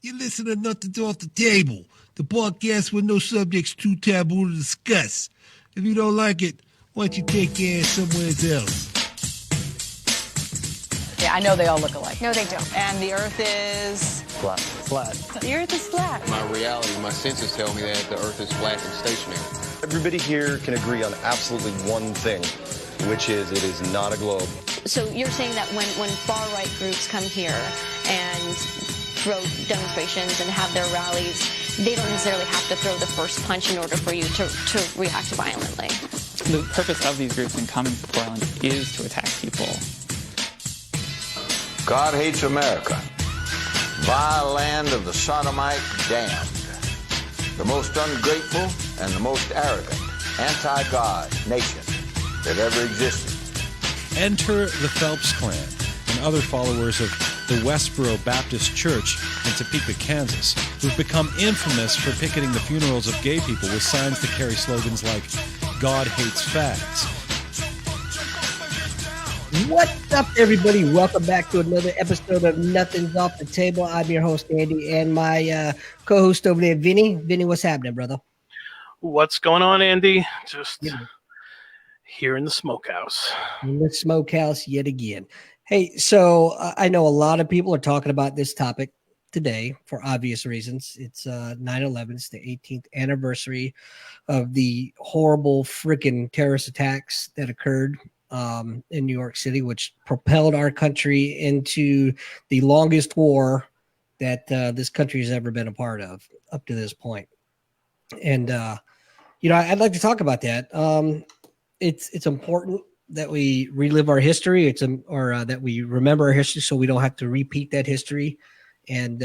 You listen to Nothing's Off the Table, the podcast with no subjects too taboo to discuss. If you don't like it, why don't you take your ass somewhere else? Yeah, I know they all look alike. No, they don't. And the Earth is... Flat. The Earth is flat. My reality, my senses tell me that the Earth is flat and stationary. Everybody here can agree on absolutely one thing, which is it is not a globe. So you're saying that when far-right groups come here and throw demonstrations and have their rallies, they don't necessarily have to throw the first punch in order for you to react violently? The purpose of these groups in coming to Portland is to attack people. God hates America, vile land of the sodomite damned, the most ungrateful and the most arrogant, anti-God nation that ever existed. Enter the Phelps Clan and other followers of the Westboro Baptist Church in Topeka, Kansas, who've become infamous for picketing the funerals of gay people with signs that carry slogans like, God hates fags. What's up, everybody? Welcome back to another episode of Nothing's Off the Table. I'm your host, Andy, and my co-host over there, Vinny. Vinny, what's happening, brother? What's going on, Andy? Just here in the smokehouse. In the smokehouse yet again. Hey, so I know a lot of people are talking about this topic today for obvious reasons. It's 9/11. It's the 18th anniversary of the horrible freaking terrorist attacks that occurred in New York City, which propelled our country into the longest war that this country has ever been a part of up to this point. And, I'd like to talk about that. It's important that we relive our history. That we remember our history so we don't have to repeat that history. And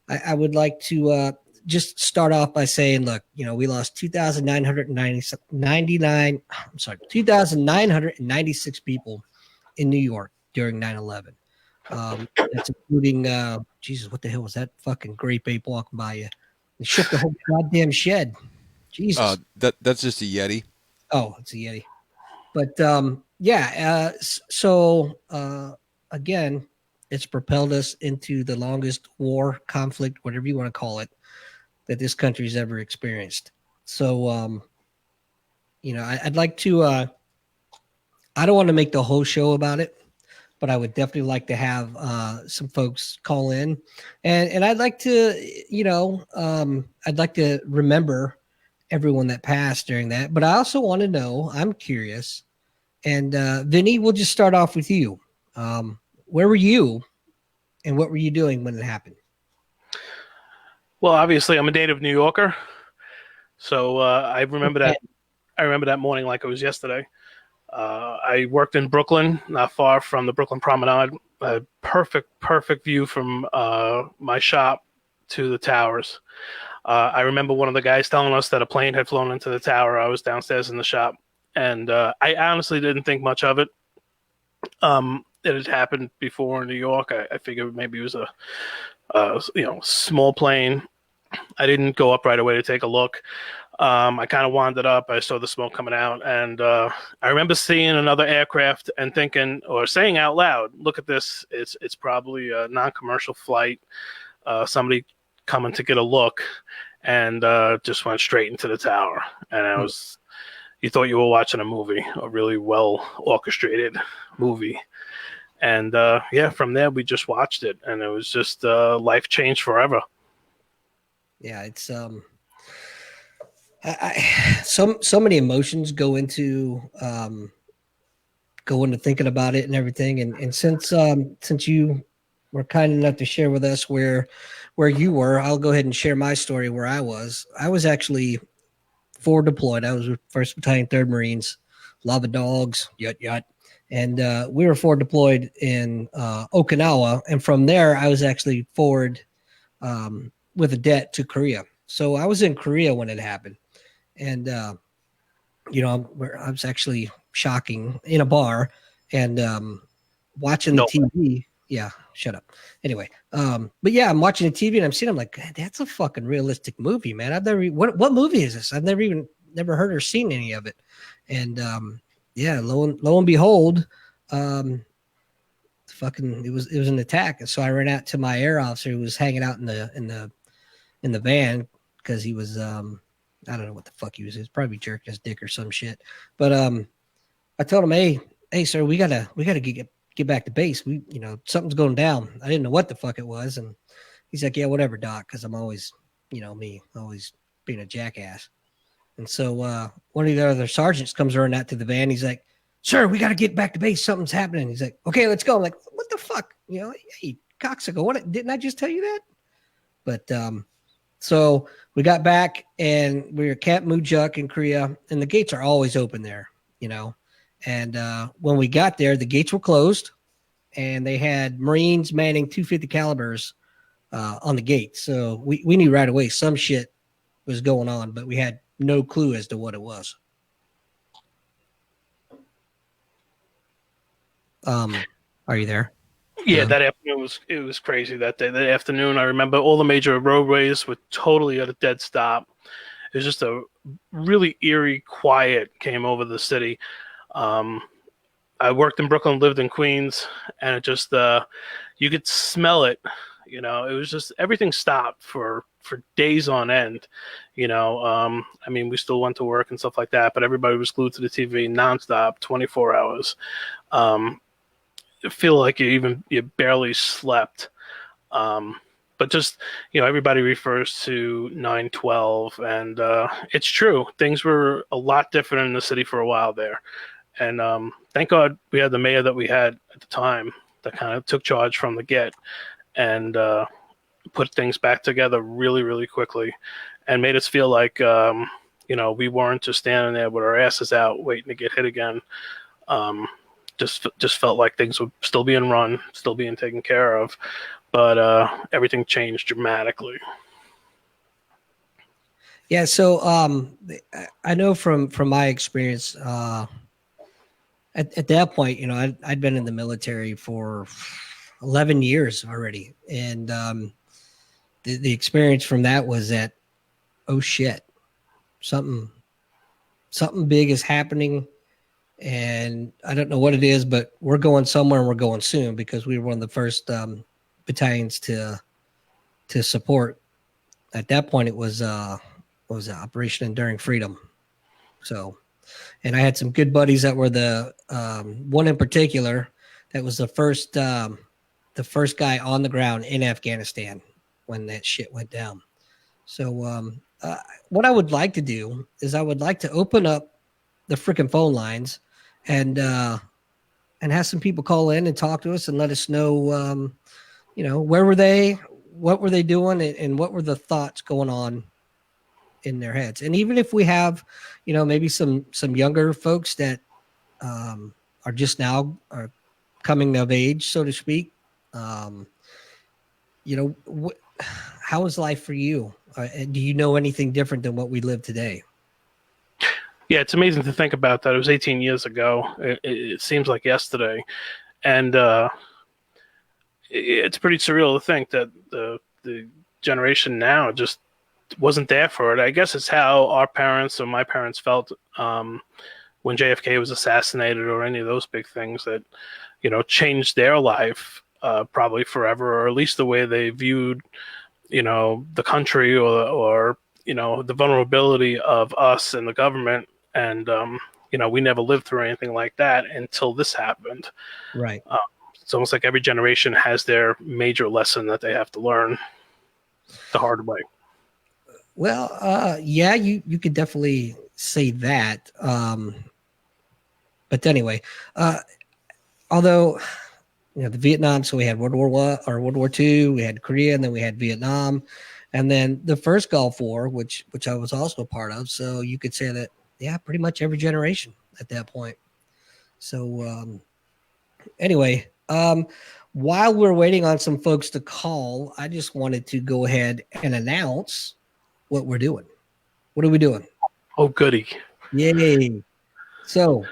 I would like to just start off by saying, look, we lost 2,996 people in New York during 9/11. That's including, Jesus, what the hell was that fucking grape ape walking by you? It shook the whole goddamn shed. Jesus. That's just a Yeti. Oh, it's a Yeti. But again, it's propelled us into the longest war, conflict, whatever you want to call it, that this country's ever experienced. So, I'd like to, I don't want to make the whole show about it, but I would definitely like to have some folks call in. And I'd like to, I'd like to remember everyone that passed during that. But I also want to know, I'm curious, and Vinny, we'll just start off with you. Where were you and what were you doing when it happened? Well, obviously, I'm a native New Yorker, so I remember that. I remember that morning like it was yesterday. I worked in Brooklyn, not far from the Brooklyn Promenade. A perfect view from my shop to the towers. I remember one of the guys telling us that a plane had flown into the tower. I was downstairs in the shop, and I honestly didn't think much of it. It had happened before in New York. I figured maybe it was a small plane. I didn't go up right away to take a look. I kind of wandered up. I saw the smoke coming out, and I remember seeing another aircraft and thinking, or saying out loud, "Look at this! It's probably a non-commercial flight. Somebody coming to get a look," and just went straight into the tower. And you thought you were watching a movie, a really well orchestrated movie. And from there we just watched it, and it was just life changed forever. Yeah, it's so many emotions go into thinking about it and everything. And since you were kind enough to share with us where you were, I'll go ahead and share my story where I was. I was actually forward deployed. I was with 1st Battalion, 3rd Marines, lava dogs, yut. And we were forward deployed in Okinawa. And from there, I was actually forward with a debt to Korea. So I was in Korea when it happened. And, I was actually shocking in a bar and watching the TV. Yeah, shut up. Anyway, but yeah, I'm watching the TV and I'm like, that's a fucking realistic movie, man. I've never, what movie is this? I've never heard or seen any of it. And, lo and behold, It was an attack. And so I ran out to my air officer who was hanging out in the van because he was I don't know what the fuck he was. He was probably jerking his dick or some shit. But I told him, hey, sir, we gotta get back to base. Something's going down. I didn't know what the fuck it was, and he's like, yeah, whatever, doc, because I'm always, me, always being a jackass. And so one of the other sergeants comes running out to the van. He's like, sir, we got to get back to base. Something's happening. He's like, okay, let's go. I'm like, what the fuck? Hey, cocksucker, what? Didn't I just tell you that? But so we got back and we were at Camp Mujuk in Korea, and the gates are always open there, And when we got there, the gates were closed, and they had Marines manning 250 calibers on the gate. So we knew right away some shit was going on, but we had no clue as to what it was. Are you there? Yeah, that afternoon it was crazy that day. That afternoon, I remember all the major roadways were totally at a dead stop. It was just a really eerie quiet came over the city. I worked in Brooklyn, lived in Queens, and it just you could smell it. It was just everything stopped for days on end. I mean, we still went to work and stuff like that, but everybody was glued to the TV nonstop, 24 hours. I feel like you barely slept. But just, everybody refers to 9/12, and it's true. Things were a lot different in the city for a while there. And thank God we had the mayor that we had at the time that kind of took charge from the get and put things back together really, really quickly and made us feel like, we weren't just standing there with our asses out waiting to get hit again. Just felt like things were still being run, still being taken care of, but everything changed dramatically. Yeah, so I know from my experience, at that point, I'd been in the military for 11 years already, and the experience from that was that, oh shit, something big is happening. And I don't know what it is, but we're going somewhere and we're going soon because we were one of the first battalions to support. At that point, it was what was it, Operation Enduring Freedom. So, and I had some good buddies that were the one in particular that was the first guy on the ground in Afghanistan when that shit went down. So, what I would like to do is I would like to open up the freaking phone lines and have some people call in and talk to us and let us know, where were they, what were they doing, and what were the thoughts going on in their heads. And even if we have, maybe some younger folks that are just now are coming of age, so to speak, how is life for you? Do you know anything different than what we live today? Yeah, it's amazing to think about that. It was 18 years ago. It seems like yesterday. And it's pretty surreal to think that the generation now just wasn't there for it. I guess it's how our parents or my parents felt when JFK was assassinated or any of those big things that, changed their life probably forever, or at least the way they viewed, the country or the vulnerability of us and the government. And, we never lived through anything like that until this happened. Right. It's almost like every generation has their major lesson that they have to learn the hard way. Well, yeah, you could definitely say that. But anyway, although, the Vietnam, so we had World War II, we had Korea, and then we had Vietnam, and then the first Gulf War, which I was also a part of. So you could say that, yeah, pretty much every generation at that point. So anyway, while we're waiting on some folks to call, I just wanted to go ahead and announce what we're doing. What are we doing? Oh, goody. Yay. So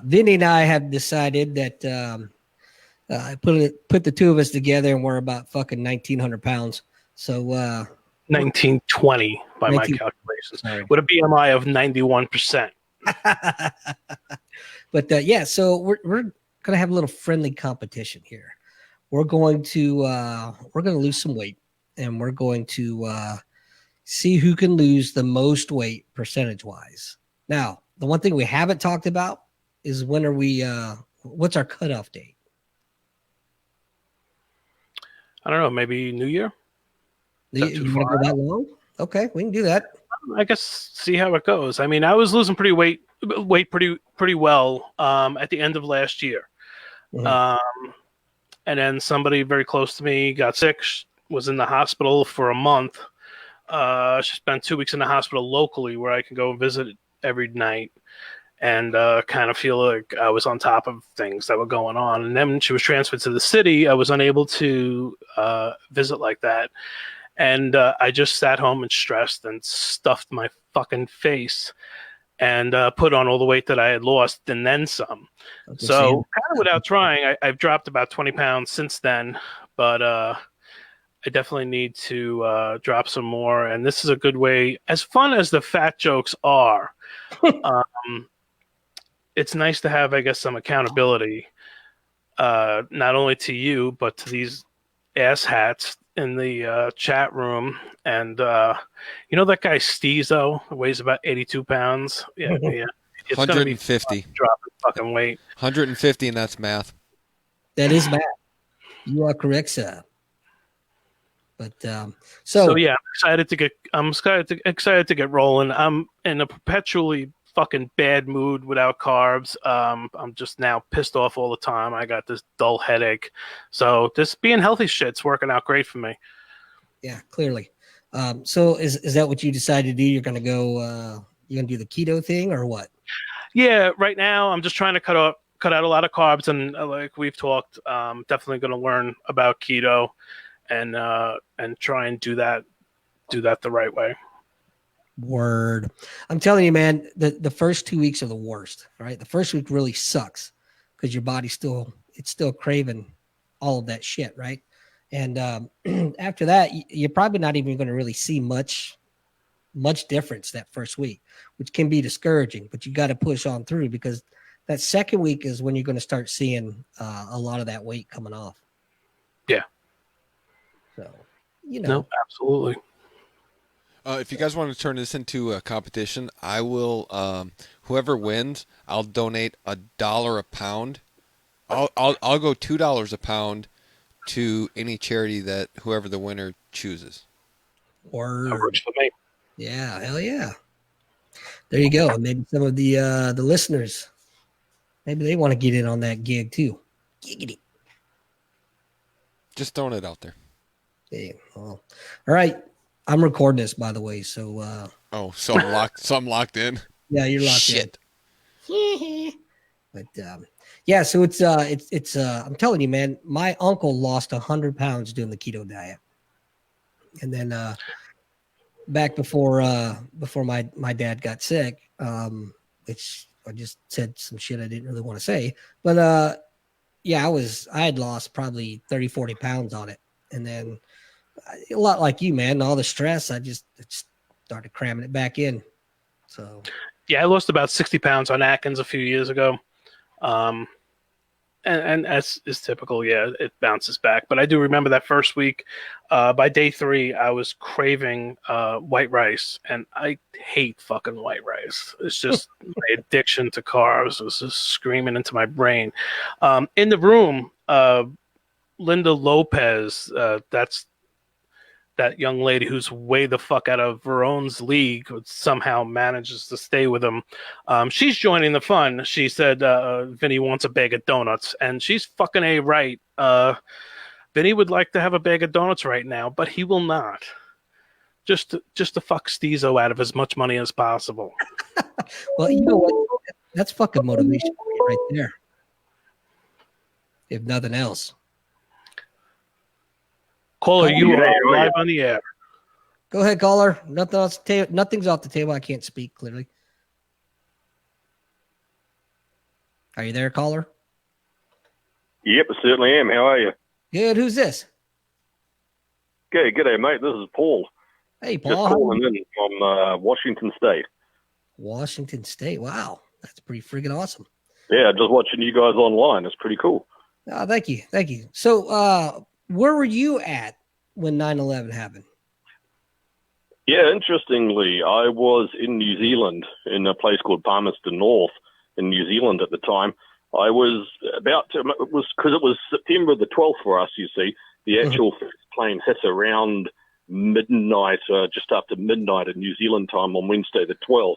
Vinny and I have decided that I put the two of us together and we're about fucking 1,900 pounds. So 1920 by my calculations, with a BMI of 91%. But yeah, so we're gonna have a little friendly competition here. We're going to lose some weight, and we're going to see who can lose the most weight percentage wise. Now, the one thing we haven't talked about is when are we? What's our cutoff date? I don't know, maybe New Year. You want to go that long? Okay, we can do that. I guess see how it goes. I mean, I was losing weight pretty well at the end of last year. Mhm. And then somebody very close to me got sick, was in the hospital for a month. She spent 2 weeks in the hospital locally where I can go visit every night and kind of feel like I was on top of things that were going on. And then when she was transferred to the city, I was unable to visit like that. And I just sat home and stressed and stuffed my fucking face and put on all the weight that I had lost and then some. So kind of without trying, I've dropped about 20 pounds since then, but I definitely need to drop some more. And this is a good way, as fun as the fat jokes are, it's nice to have, I guess, some accountability, not only to you, but to these asshats in the chat room. And you know that guy Steezo weighs about 82 pounds? Yeah. It's 150. Dropping fucking weight. 150, and that's math. That is math. You are correct, sir. But so yeah, I'm excited to get rolling. I'm in a perpetually fucking bad mood without carbs. I'm just now pissed off all the time. I got this dull headache. So this being healthy shit's working out great for me. Yeah, clearly. So is that what you decided to do? You're gonna go you're gonna do the keto thing or what? Yeah, right now I'm just trying to cut out a lot of carbs, and like we've talked, definitely going to learn about keto and try and do that the right way. Word. I'm telling you, man, the first 2 weeks are the worst. All right. The first week really sucks because your body's still craving all of that shit, right? And after that, you're probably not even going to really see much difference that first week, which can be discouraging, but you got to push on through because that second week is when you're going to start seeing a lot of that weight coming off. Yeah. So, you know. No, absolutely. If you guys want to turn this into a competition, I will. Whoever wins, I'll donate $1 a pound. I'll go $2 a pound to any charity that whoever the winner chooses. Word. That works for me. Yeah, hell yeah. There you go. Maybe some of the listeners, maybe they want to get in on that gig too. Giggity. Just throwing it out there. Yeah. Well, all right. I'm recording this, by the way. So. So I'm locked. So I'm locked in. Yeah, you're locked Shit. in. But yeah, so it's I'm telling you, man. My uncle lost 100 pounds doing the keto diet, and then back before my dad got sick, which I just said some shit I didn't really want to say, but yeah, I had lost probably 30, 40 pounds on it, and then a lot like you, man. All the stress, I just started cramming it back in. So yeah, I lost about 60 pounds on Atkins a few years ago. And as is typical, yeah, it bounces back. But I do remember that first week. By day 3, I was craving white rice, and I hate fucking white rice. It's just my addiction to carbs was just screaming into my brain. In the room, Linda Lopez, that's that young lady who's way the fuck out of Verone's league, somehow manages to stay with him. She's joining the fun. She said Vinny wants a bag of donuts, and she's fucking A right. Vinny would like to have a bag of donuts right now, but he will not. Just to fuck Steezo out of as much money as possible. Well, you know what? That's fucking motivation right there. If nothing else. Caller, you are live on the air. Go ahead, caller. Nothing's off the table. I can't speak clearly. Are you there, caller? Yep, I certainly am. How are you? Good. Who's this? Good day, mate. This is Paul. Hey, Paul. Just calling in from Washington State. Washington State. Wow, that's pretty freaking awesome. Yeah, just watching you guys online. It's pretty cool. Thank you. Thank you. So, where were you at when 9/11 happened? Yeah, interestingly, I was in New Zealand in a place called Palmerston North in New Zealand at the time. I was about to, it was because it was September the 12th for us, you see. The actual first plane hit around midnight, just after midnight in New Zealand time on Wednesday the 12th.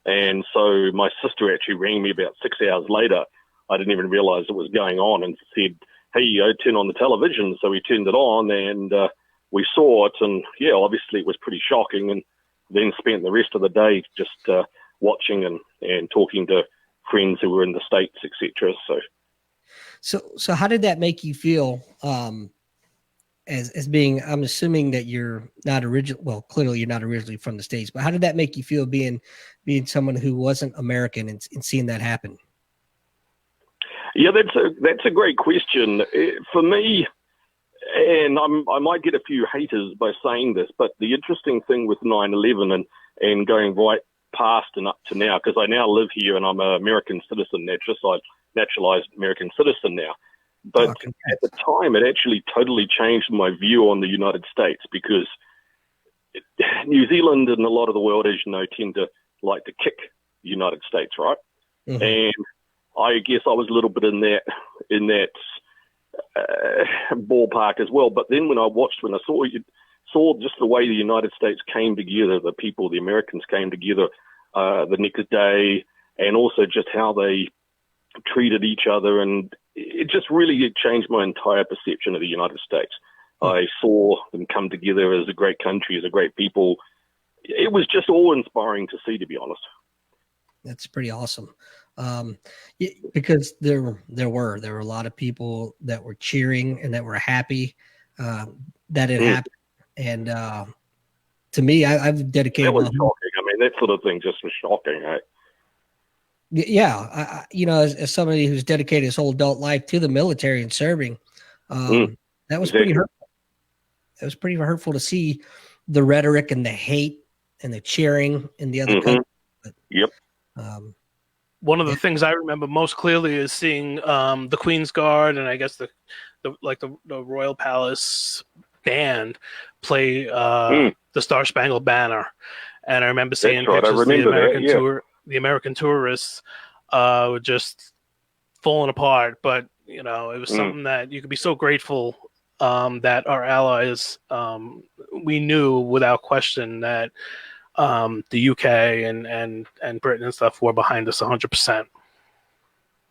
And so my sister actually rang me about 6 hours later. I didn't even realize it was going on and said, hey, turn on the television. So we turned it on and we saw it. And yeah, obviously it was pretty shocking. And then spent the rest of the day just watching and talking to friends who were in the States, etc. So how did that make you feel? As being, I'm assuming that you're not original. Well, clearly you're not originally from the States, but how did that make you feel being someone who wasn't American and seeing that happen? Yeah, that's a great question. For me, and I might get a few haters by saying this, but the interesting thing with 9/11 and going right past and up to now, because I now live here and I'm an American citizen, naturalized American citizen now. But at the time, it actually totally changed my view on the United States because New Zealand and a lot of the world, as you know, tend to like to kick the United States, right? Mm-hmm. And I guess I was a little bit in that ballpark as well. But then when I saw just the way the United States came together, the people, the Americans came together the next day, and also just how they treated each other, and it just really changed my entire perception of the United States. I saw them come together as a great country, as a great people. It was just awe-inspiring to see, to be honest. That's pretty awesome. Because there were a lot of people that were cheering and that were happy that it happened. And to me, I've dedicated. That was shocking. I mean, that sort of thing just was shocking, right? Yeah, as somebody who's dedicated his whole adult life to the military and serving, that was pretty hurtful. It was pretty hurtful to see the rhetoric and the hate and the cheering in the other country. But, yep. One of the things I remember most clearly is seeing the Queen's Guard and I guess the Royal Palace band play the Star Spangled Banner, and I remember seeing pictures of the American tourists were just falling apart. But it was something that you could be so grateful that our allies, we knew without question that the UK and Britain and stuff were behind us 100%.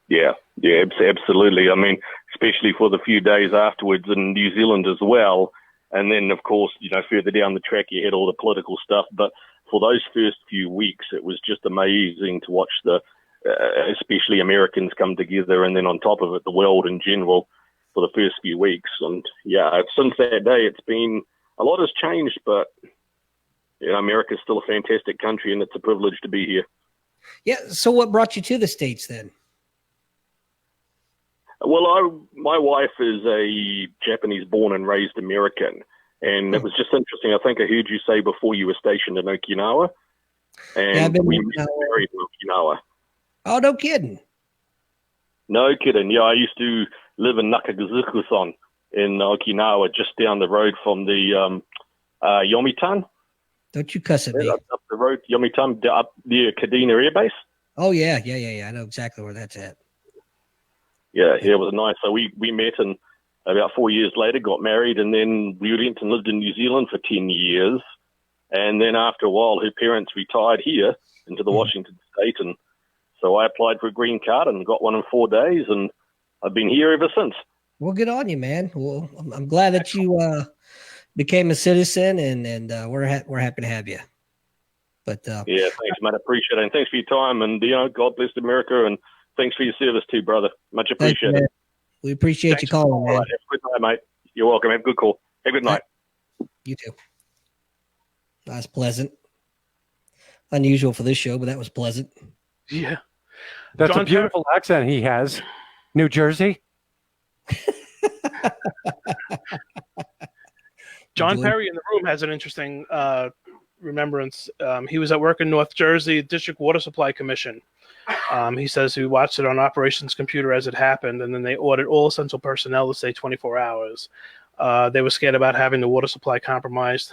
Yeah, absolutely. I mean, especially for the few days afterwards in New Zealand as well. And then, of course, further down the track, you had all the political stuff. But for those first few weeks, it was just amazing to watch especially Americans come together. And then on top of it, the world in general for the first few weeks. And yeah, since that day, a lot has changed, but America's still a fantastic country and it's a privilege to be here. Yeah. So what brought you to the States then? Well, my wife is a Japanese born and raised American. And it was just interesting. I think I heard you say before you were stationed in Okinawa. And we married in Okinawa. Oh, no kidding. No kidding. Yeah, I used to live in Nakaguzuku-san in Okinawa, just down the road from the Yomitan. Don't you cuss at me. Up the road, Yomitan, up near Kadena Air Base. Oh, yeah. I know exactly where that's at. Yeah, it was nice. So we met and about 4 years later got married, and then we went and lived in New Zealand for 10 years. And then after a while, her parents retired here into the Washington state. And so I applied for a green card and got one in 4 days, and I've been here ever since. Well, good on you, man. Well, I'm glad that you became a citizen, and we're happy to have you. But yeah, thanks, man. I appreciate it. And thanks for your time. And, God bless America. And thanks for your service too, brother. Much appreciated. We appreciate you calling, man. Right. Have a good night, mate. You're welcome. Have a good call. Have a good night. You too. That's pleasant. Unusual for this show, but that was pleasant. Yeah. That's a beautiful accent he has. New Jersey. John Perry in the room has an interesting remembrance. He was at work in North Jersey, District Water Supply Commission. He says he watched it on operations computer as it happened, and then they ordered all essential personnel to stay 24 hours. They were scared about having the water supply compromised.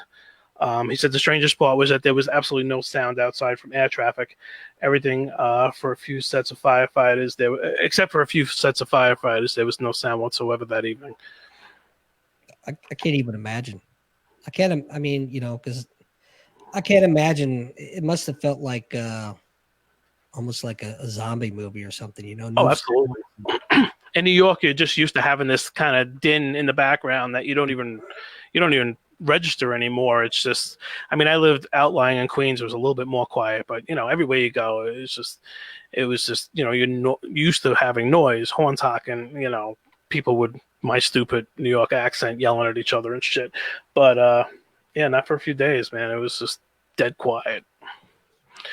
He said the strangest part was that there was absolutely no sound outside from air traffic. Everything for a few sets of firefighters, except for a few sets of firefighters, there was no sound whatsoever that evening. I can't even imagine. I can't. I mean, because I can't imagine. It must have felt like almost like a zombie movie or something. No Oh, absolutely. In New York, you're just used to having this kind of din in the background that you don't even register anymore. It's just, I mean, I lived outlying in Queens. It was a little bit more quiet, but everywhere you go, it was just, you're used to having noise, horn talking, people with my stupid New York accent yelling at each other and shit. But yeah, not for a few days, man. It was just dead quiet.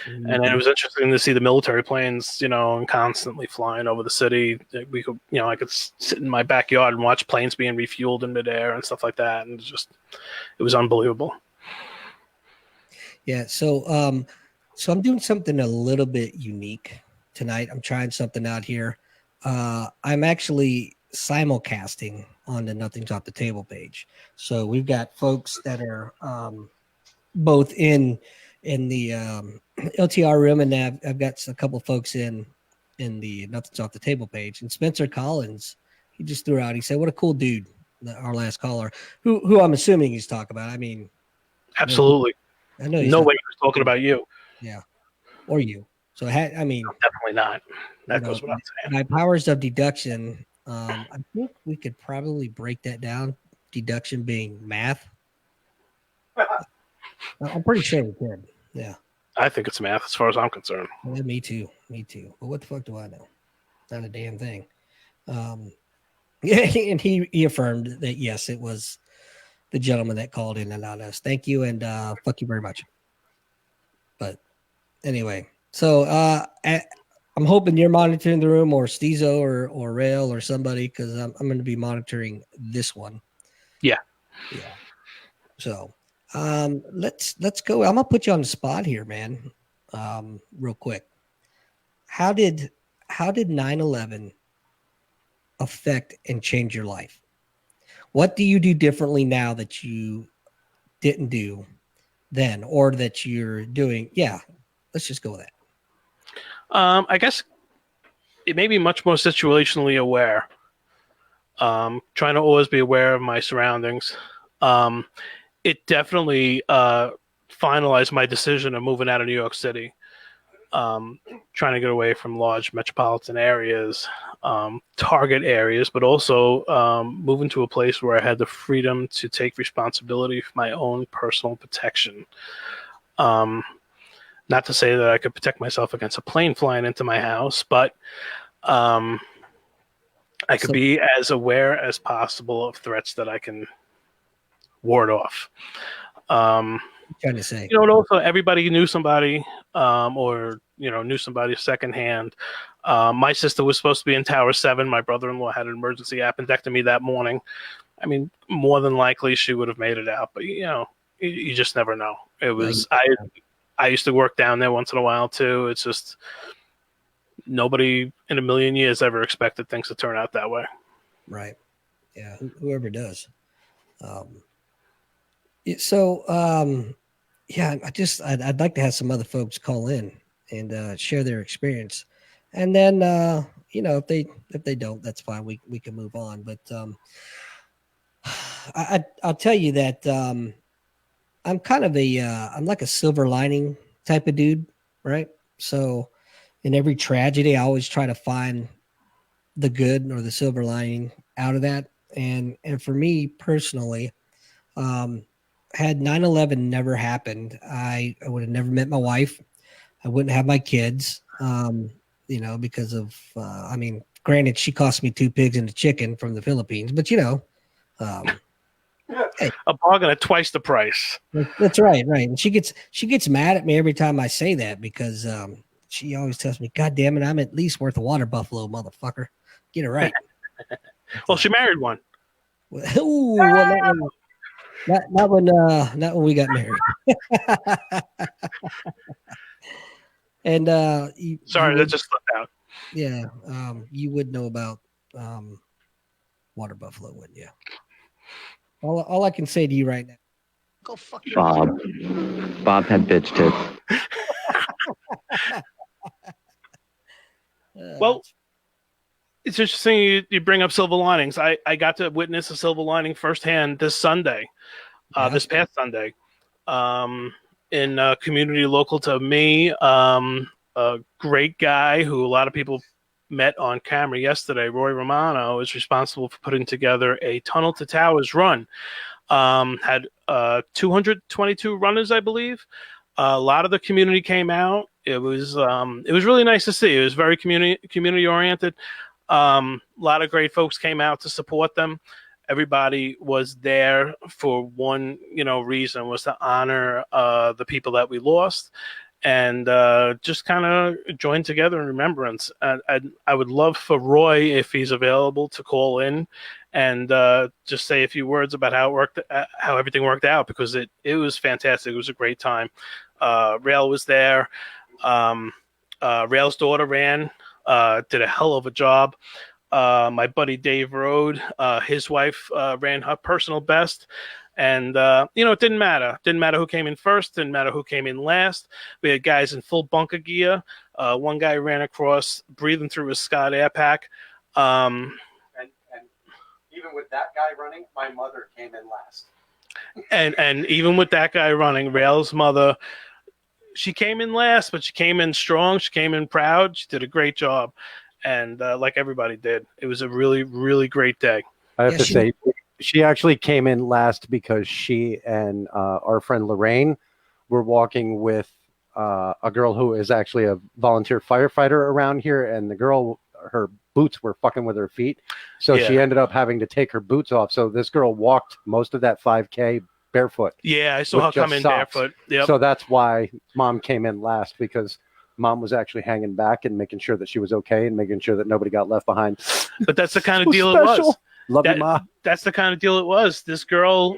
And it was interesting to see the military planes, and constantly flying over the city. We could, I could sit in my backyard and watch planes being refueled in midair and stuff like that, and it was unbelievable. Yeah. So, so I'm doing something a little bit unique tonight. I'm trying something out here. I'm actually simulcasting on the Nothing's Off the Table page. So we've got folks that are both in the LTR room, and I've got a couple of folks in the Nothing's Off the Table page. And Spencer Collins, he just threw out. He said, "What a cool dude!" Our last caller, who I'm assuming he's talking about. I mean, absolutely. I know. No way he was talking about you. Yeah, or you. So I mean, definitely not. That goes without saying. My powers of deduction. I think we could probably break that down. Deduction being math. I'm pretty sure we could. Yeah. I think it's math as far as I'm concerned. Yeah, me too. Me too. But what the fuck do I know? Not a damn thing. Yeah, and he affirmed that yes, it was the gentleman that called in and not us. Thank you, and fuck you very much. But anyway, so I'm hoping you're monitoring the room, or Stezo or Rail or somebody, because I'm going to be monitoring this one. Yeah. Yeah. So let's go. I'm gonna put you on the spot here, man. Real quick. How did 9/11 affect and change your life? What do you do differently now that you didn't do then, or that you're doing? Yeah, let's just go with that. I guess it made me much more situationally aware. Trying to always be aware of my surroundings. It definitely finalized my decision of moving out of New York City. Trying to get away from large metropolitan areas, target areas, but also moving to a place where I had the freedom to take responsibility for my own personal protection. Not to say that I could protect myself against a plane flying into my house, but I could be as aware as possible of threats that I can ward off. Trying to say, and also everybody knew somebody, or knew somebody secondhand. My sister was supposed to be in Tower 7. My brother-in-law had an emergency appendectomy that morning. I mean, more than likely she would have made it out, but you just never know. It was I used to work down there once in a while too. It's just nobody in a million years ever expected things to turn out that way. Right. Yeah. Whoever does. Yeah, I'd like to have some other folks call in and share their experience, and then if they don't, that's fine. We can move on. But I'll tell you that I'm kind of I'm like a silver lining type of dude, right? So in every tragedy, I always try to find the good or the silver lining out of that. And for me personally, had 9/11 never happened, I would have never met my wife. I wouldn't have my kids, because of, granted, she cost me 2 pigs and a chicken from the Philippines, but hey, a bargain at twice the price. That's right. Right. And she gets mad at me every time I say that, because she always tells me, "God damn it, I'm at least worth a water buffalo, motherfucker. Get it right." Well, she married one. Ooh, not when we got married. And you Sorry, that would, just slipped out. yeah, you would know about water buffalo, wouldn't you? All I can say to you right now, go fuck yourself. Bob had bitch tits. Well, it's interesting you bring up silver linings. I got to witness a silver lining firsthand this Sunday, this past Sunday, in a community local to me. A great guy who a lot of people met on camera yesterday, Roy Romano, is responsible for putting together a Tunnel to Towers run. Had 222 runners, I believe. A lot of the community came out. It was really nice to see. It was very community oriented. A lot of great folks came out to support them. Everybody was there for one, reason, was to honor the people that we lost, and just kind of join together in remembrance. I would love for Roy, if he's available, to call in and just say a few words about how everything worked out, because it was fantastic. It was a great time. Rail was there. Rail's daughter ran, did a hell of a job. My buddy Dave Rode, his wife ran her personal best. And, it didn't matter. Didn't matter who came in first. Didn't matter who came in last. We had guys in full bunker gear. One guy ran across breathing through his Scott air pack. And even with that guy running, my mother came in last. And even with that guy running, Rail's mother, she came in last, but she came in strong. She came in proud. She did a great job. And like everybody did, it was a really, really great day. I have to say, she actually came in last because she and our friend Lorraine were walking with a girl who is actually a volunteer firefighter around here. And the girl, her boots were fucking with her feet. So she ended up having to take her boots off. So this girl walked most of that 5K barefoot. Yeah, I saw her come in barefoot. Yep. So that's why Mom came in last, because Mom was actually hanging back and making sure that she was okay and making sure that nobody got left behind. But that's the kind of deal it was. Love you, Ma. That's the kind of deal it was. This girl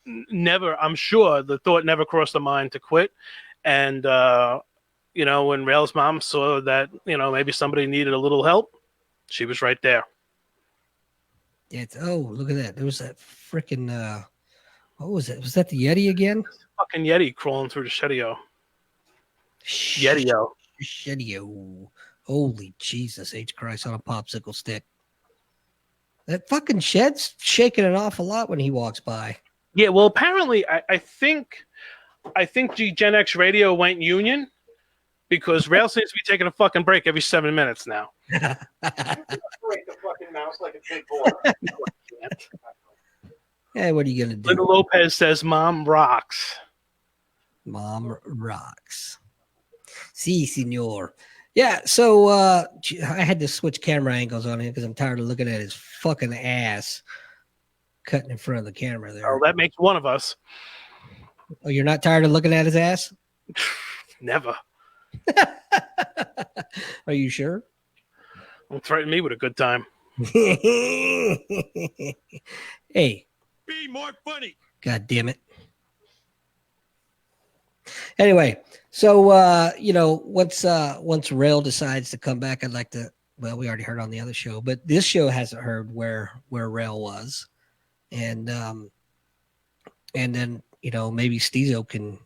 never, I'm sure, the thought never crossed her mind to quit. And, when Rail's mom saw that, maybe somebody needed a little help, she was right there. Look at that. There was that freaking, what was it? Was that the Yeti again? Fucking Yeti crawling through the Shedio. Yeti-o. Shedio. Holy Jesus H. Christ on a popsicle stick. That fucking shed's shaking an awful lot when he walks by. Yeah, well, apparently, I think Gen X Radio went union, because Rail seems to be taking a fucking break every 7 minutes now. Break the fucking mouse like a big boy. Hey, what are you gonna do? Linda Lopez says, "Mom rocks." Mom rocks. Si, senor. Yeah, so I had to switch camera angles on him because I'm tired of looking at his fucking ass cutting in front of the camera there. Oh, that makes one of us. Oh, you're not tired of looking at his ass? Never. Are you sure? Don't threaten me with a good time. Hey. Be more funny. God damn it. Anyway, so once Rail decides to come back, I'd like to. Well, we already heard on the other show, but this show hasn't heard where Rail was, and then maybe Steezo can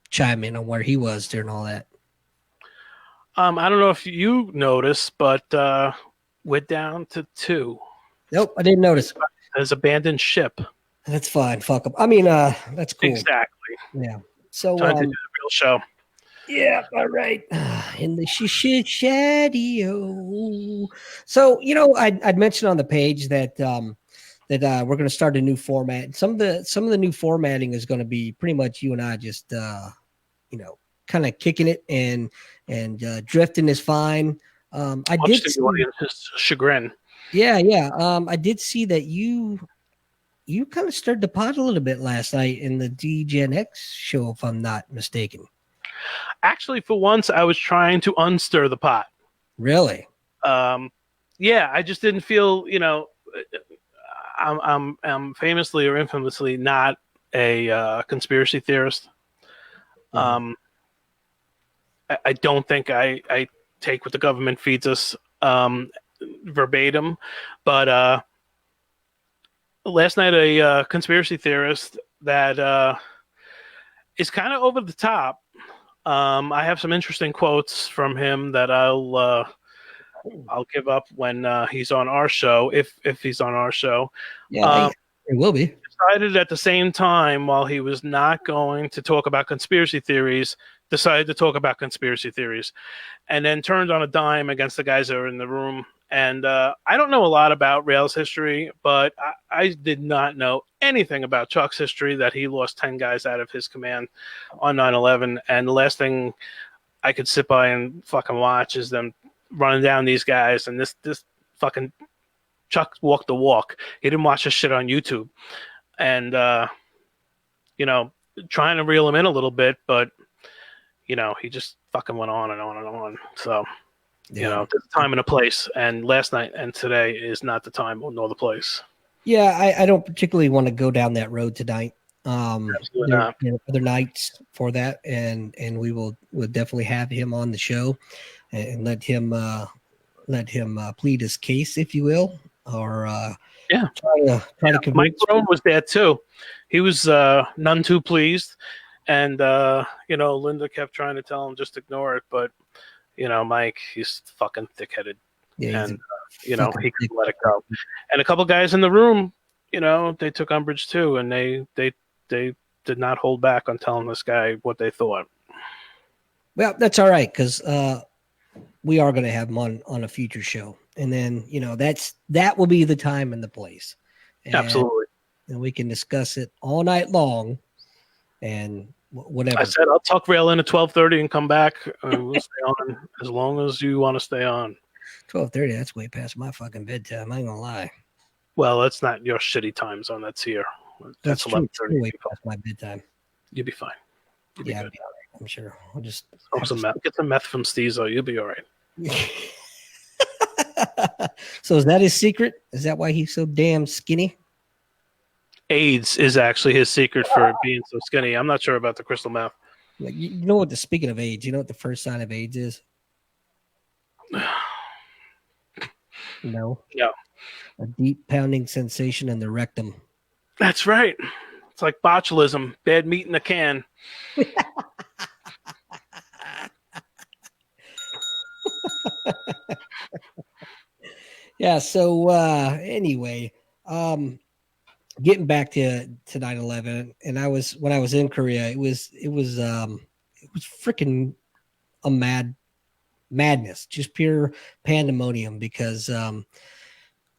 chime in on where he was during all that. I don't know if you noticed, but we're down to 2. Nope, I didn't notice. There's abandoned ship. That's fine. Fuck them. I mean, that's cool. Exactly. Yeah. So time to do the real show. Yeah. All right. In the shadio. So I'd mentioned on the page that we're going to start a new format. Some of the new formatting is going to be pretty much you and I just kind of kicking it and drifting is fine. I did see the audience's chagrin. Yeah. I did see that you kind of stirred the pot a little bit last night in the D-Gen X show, if I'm not mistaken. Actually, for once, I was trying to unstir the pot. Really? Yeah, I just didn't feel, I'm famously or infamously not a conspiracy theorist. I don't think I take what the government feeds us verbatim, but last night a conspiracy theorist that is kind of over the top. I have some interesting quotes from him that I'll give up when he's on our show, if he's on our show. Yeah, it will be. Decided at the same time, while he was not going to talk about conspiracy theories, decided to talk about conspiracy theories, and then turned on a dime against the guys that were in the room. And I don't know a lot about Rail's history, but I did not know anything about Chuck's history, that he lost 10 guys out of his command on 9/11. And the last thing I could sit by and fucking watch is them running down these guys. And this fucking Chuck walked the walk. He didn't watch this shit on YouTube. And, trying to reel him in a little bit, but, he just fucking went on and on and on. So... there's a time and a place, and last night and today is not the time nor the place. Yeah, I don't particularly want to go down that road tonight. Absolutely there not. are other nights for that, and we'll definitely have him on the show and let him plead his case, if you will, or try to convince. Mike Rohn was there too. He was none too pleased, and Linda kept trying to tell him just ignore it, but. Mike, he's fucking thick-headed, and he couldn't let it go. And a couple guys in the room, they took umbrage too, and they did not hold back on telling this guy what they thought. Well, that's all right, because we are going to have him on a future show, and then that will be the time and the place. And, Absolutely, and we can discuss it all night long, and. Whatever. I said I'll tuck Rail in at 12:30 and come back. We'll stay on as long as you want to stay on. 12:30. That's way past my fucking bedtime. I ain't gonna lie. Well, that's not your shitty time zone. That's here. That's 11:30. Way past my bedtime. You'll be fine. I'll be all right. I'm sure. I'll just get some meth from Steezo. You'll be all right. So is that his secret? Is that why he's so damn skinny? AIDS is actually his secret for being so skinny. I'm not sure about the crystal meth. You know what? Speaking of AIDS, you know what the first sign of AIDS is? No. Yeah. A deep pounding sensation in the rectum. That's right. It's like botulism, bad meat in a can. Yeah. So anyway, getting back to 9/11, and when I was in Korea, it was freaking a madness, just pure pandemonium, because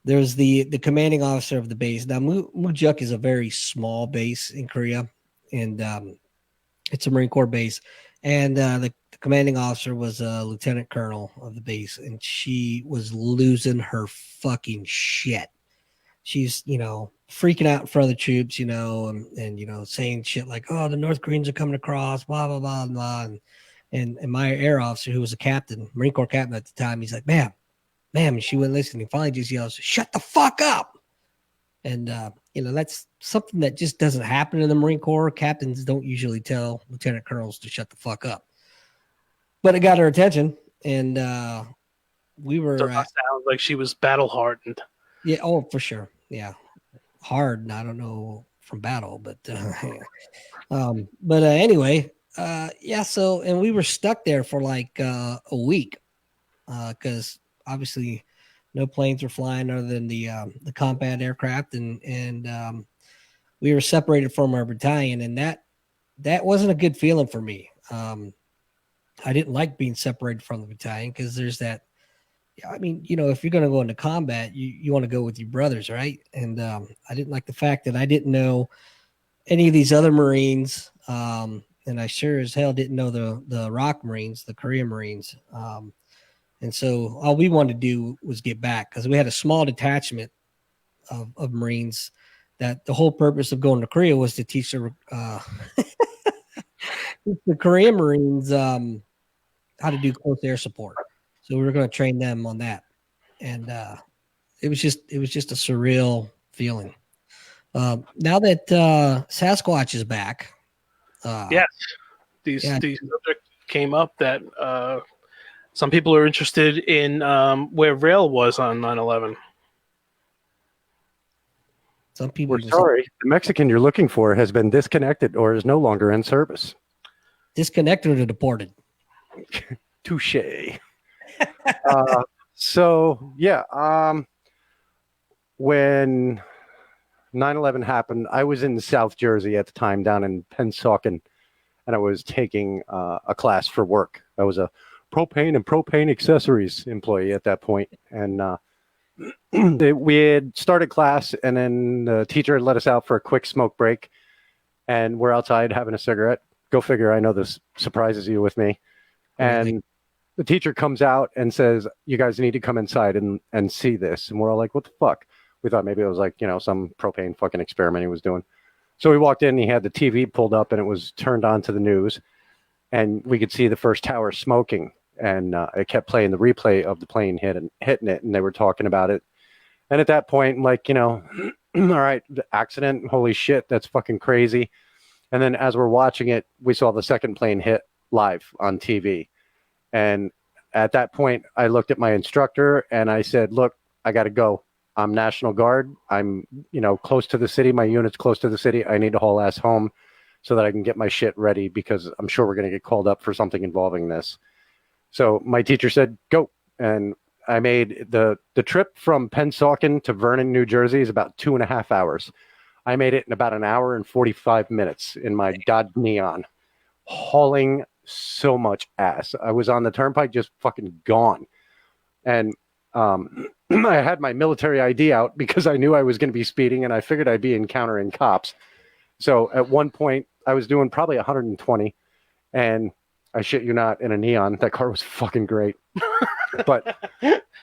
there's the commanding officer of the base. Now, Mujuk is a very small base in Korea, and it's a Marine Corps base, and the commanding officer was a lieutenant colonel of the base, and she was losing her fucking shit. She's, freaking out in front of the troops, and saying shit like, "Oh, the North Koreans are coming across," blah, blah, blah, blah. And my air officer, who was a captain, Marine Corps captain at the time, he's like, ma'am, and she wouldn't listen. He finally just yells, "Shut the fuck up." And, that's something that just doesn't happen in the Marine Corps. Captains don't usually tell lieutenant colonels to shut the fuck up. But it got her attention, and we were... So that sounds like she was battle-hardened. Yeah, oh, for sure. Yeah. Hard, I don't know from battle, but anyway, so, and we were stuck there for like a week, because obviously no planes were flying other than the combat aircraft, and we were separated from our battalion, and that wasn't a good feeling for me. I didn't like being separated from the battalion, because there's that. I mean, if you're going to go into combat, you want to go with your brothers, right? And I didn't like the fact that I didn't know any of these other Marines, and I sure as hell didn't know the ROK Marines, the Korean Marines. And so all we wanted to do was get back, because we had a small detachment of Marines that the whole purpose of going to Korea was to teach the Korean Marines how to do close air support. So we were going to train them on that, and it was just a surreal feeling. Now that Sasquatch is back, yes, these subject came up that some people are interested in where rail was on 9/11. Some people. We're sorry. The Mexican you're looking for has been disconnected or is no longer in service. Disconnected or deported. Touche. So yeah, when 9/11 happened, I was in South Jersey at the time, down in Pennsauken, and I was taking a class for work. I was a propane and propane accessories employee at that point, and we had started class, and then the teacher had let us out for a quick smoke break, and we're outside having a cigarette. Go figure. I know this surprises you with me, and the teacher comes out and says, "You guys need to come inside and see this." And we're all like, "What the fuck?" We thought maybe it was like, some propane fucking experiment he was doing. So we walked in and he had the TV pulled up and it was turned on to the news. And we could see the first tower smoking. And it kept playing the replay of the plane hitting it. And they were talking about it. And at that point, like, all right, the accident. Holy shit, that's fucking crazy. And then as we're watching it, we saw the second plane hit live on TV. And at that point, I looked at my instructor and I said, "Look, I got to go. I'm National Guard. I'm, close to the city. My unit's close to the city. I need to haul ass home so that I can get my shit ready because I'm sure we're going to get called up for something involving this." So my teacher said, "Go." And I made the trip from Pennsauken to Vernon, New Jersey is about 2.5 hours. I made it in about an hour and 45 minutes in my Dodge Neon, hauling so much ass. I was on the turnpike just fucking gone. And I had my military ID out because I knew I was going to be speeding and I figured I'd be encountering cops. So at one point I was doing probably 120 and I shit you not, in a Neon. That car was fucking great. But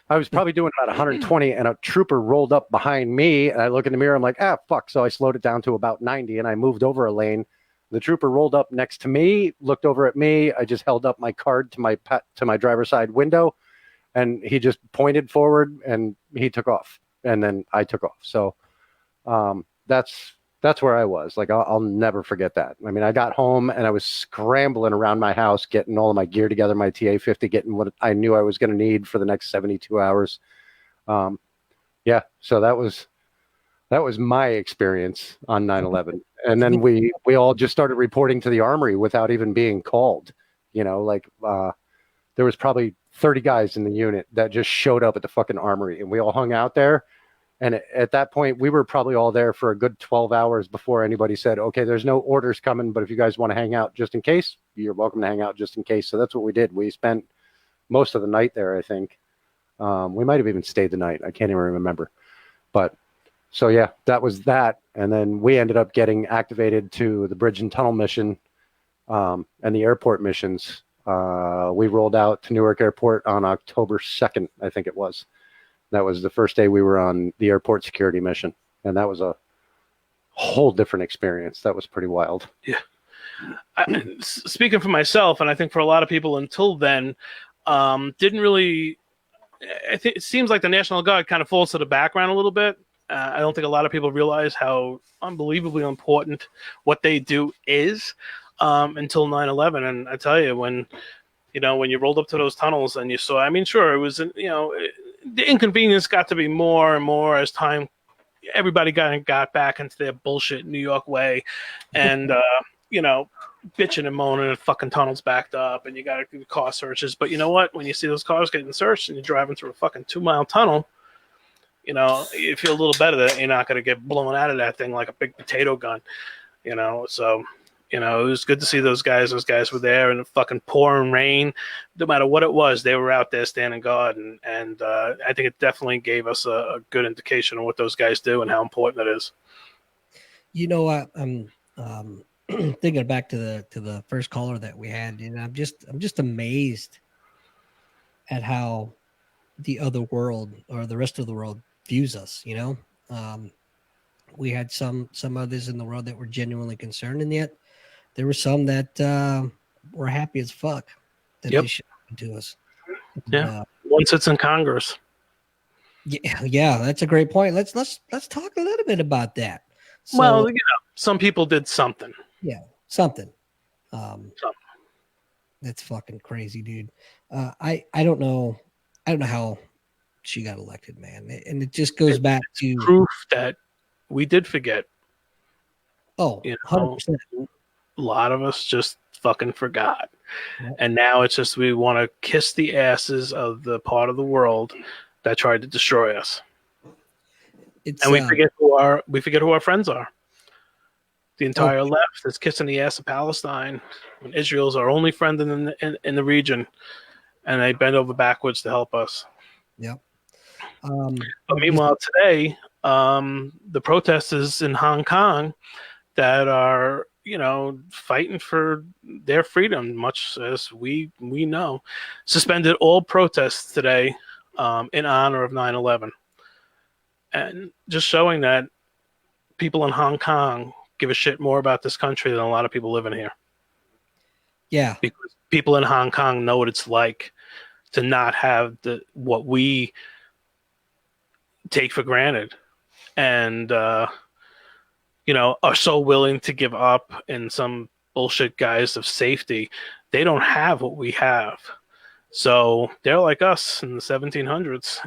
I was probably doing about 120 and a trooper rolled up behind me and I look in the mirror. I'm like, fuck. So I slowed it down to about 90 and I moved over a lane. The trooper rolled up next to me, looked over at me. I just held up my card to my driver's side window. And he just pointed forward and he took off. And then I took off. So that's where I was. Like, I'll never forget that. I mean, I got home and I was scrambling around my house, getting all of my gear together, my TA-50, getting what I knew I was going to need for the next 72 hours. Yeah, so that was my experience on 9/11. And then we all just started reporting to the armory without even being called. There was probably 30 guys in the unit that just showed up at the fucking armory and we all hung out there. And at that point, we were probably all there for a good 12 hours before anybody said, "Okay, there's no orders coming, but if you guys want to hang out just in case, you're welcome to hang out just in case." So that's what we did. We spent most of the night there, I think. We might have even stayed the night. I can't even remember. But so, yeah, that was that. And then we ended up getting activated to the bridge and tunnel mission and the airport missions. We rolled out to Newark Airport on October 2nd, I think it was. That was the first day we were on the airport security mission. And that was a whole different experience. That was pretty wild. Yeah. Speaking for myself, and I think for a lot of people until then, didn't really, I think it seems like the National Guard kind of falls to the background a little bit. I don't think a lot of people realize how unbelievably important what they do is until 9/11. And I tell you, when you rolled up to those tunnels and you saw, I mean, sure, it was, the inconvenience got to be more and more as time, everybody got back into their bullshit New York way. And, bitching and moaning and fucking tunnels backed up and you got to do car searches. But you know what? When you see those cars getting searched and you're driving through a fucking 2-mile tunnel, you feel a little better that you're not going to get blown out of that thing like a big potato gun, So, it was good to see those guys. Those guys were there in the fucking pouring rain. No matter what it was, they were out there standing guard. And I think it definitely gave us a good indication of what those guys do and how important it is. I'm thinking back to the first caller that we had, and I'm just amazed at how the other world or the rest of the world views us. We had some others in the world that were genuinely concerned, and yet there were some that were happy as fuck that they showed to us. Yeah, one sits in Congress. Yeah, that's a great point. Let's talk a little bit about that. So, some people did something. Yeah, something. That's fucking crazy, dude. I don't know. I don't know how she got elected, man. And it just goes back to proof that we did forget. Oh, You 100%. know, a lot of us just fucking forgot. And now it's just we want to kiss the asses of the part of the world that tried to destroy us. It's and we forget who our friends are. The entire left is kissing the ass of Palestine when Israel's our only friend in the region, and they bend over backwards to help us. Yep. But meanwhile, today, the protesters in Hong Kong that are, fighting for their freedom, much as we know, suspended all protests today in honor of 9/11. And just showing that people in Hong Kong give a shit more about this country than a lot of people living here. Yeah. Because people in Hong Kong know what it's like to not have what we take for granted. And, are so willing to give up in some bullshit guise of safety. They don't have what we have. So they're like us in the 1700s,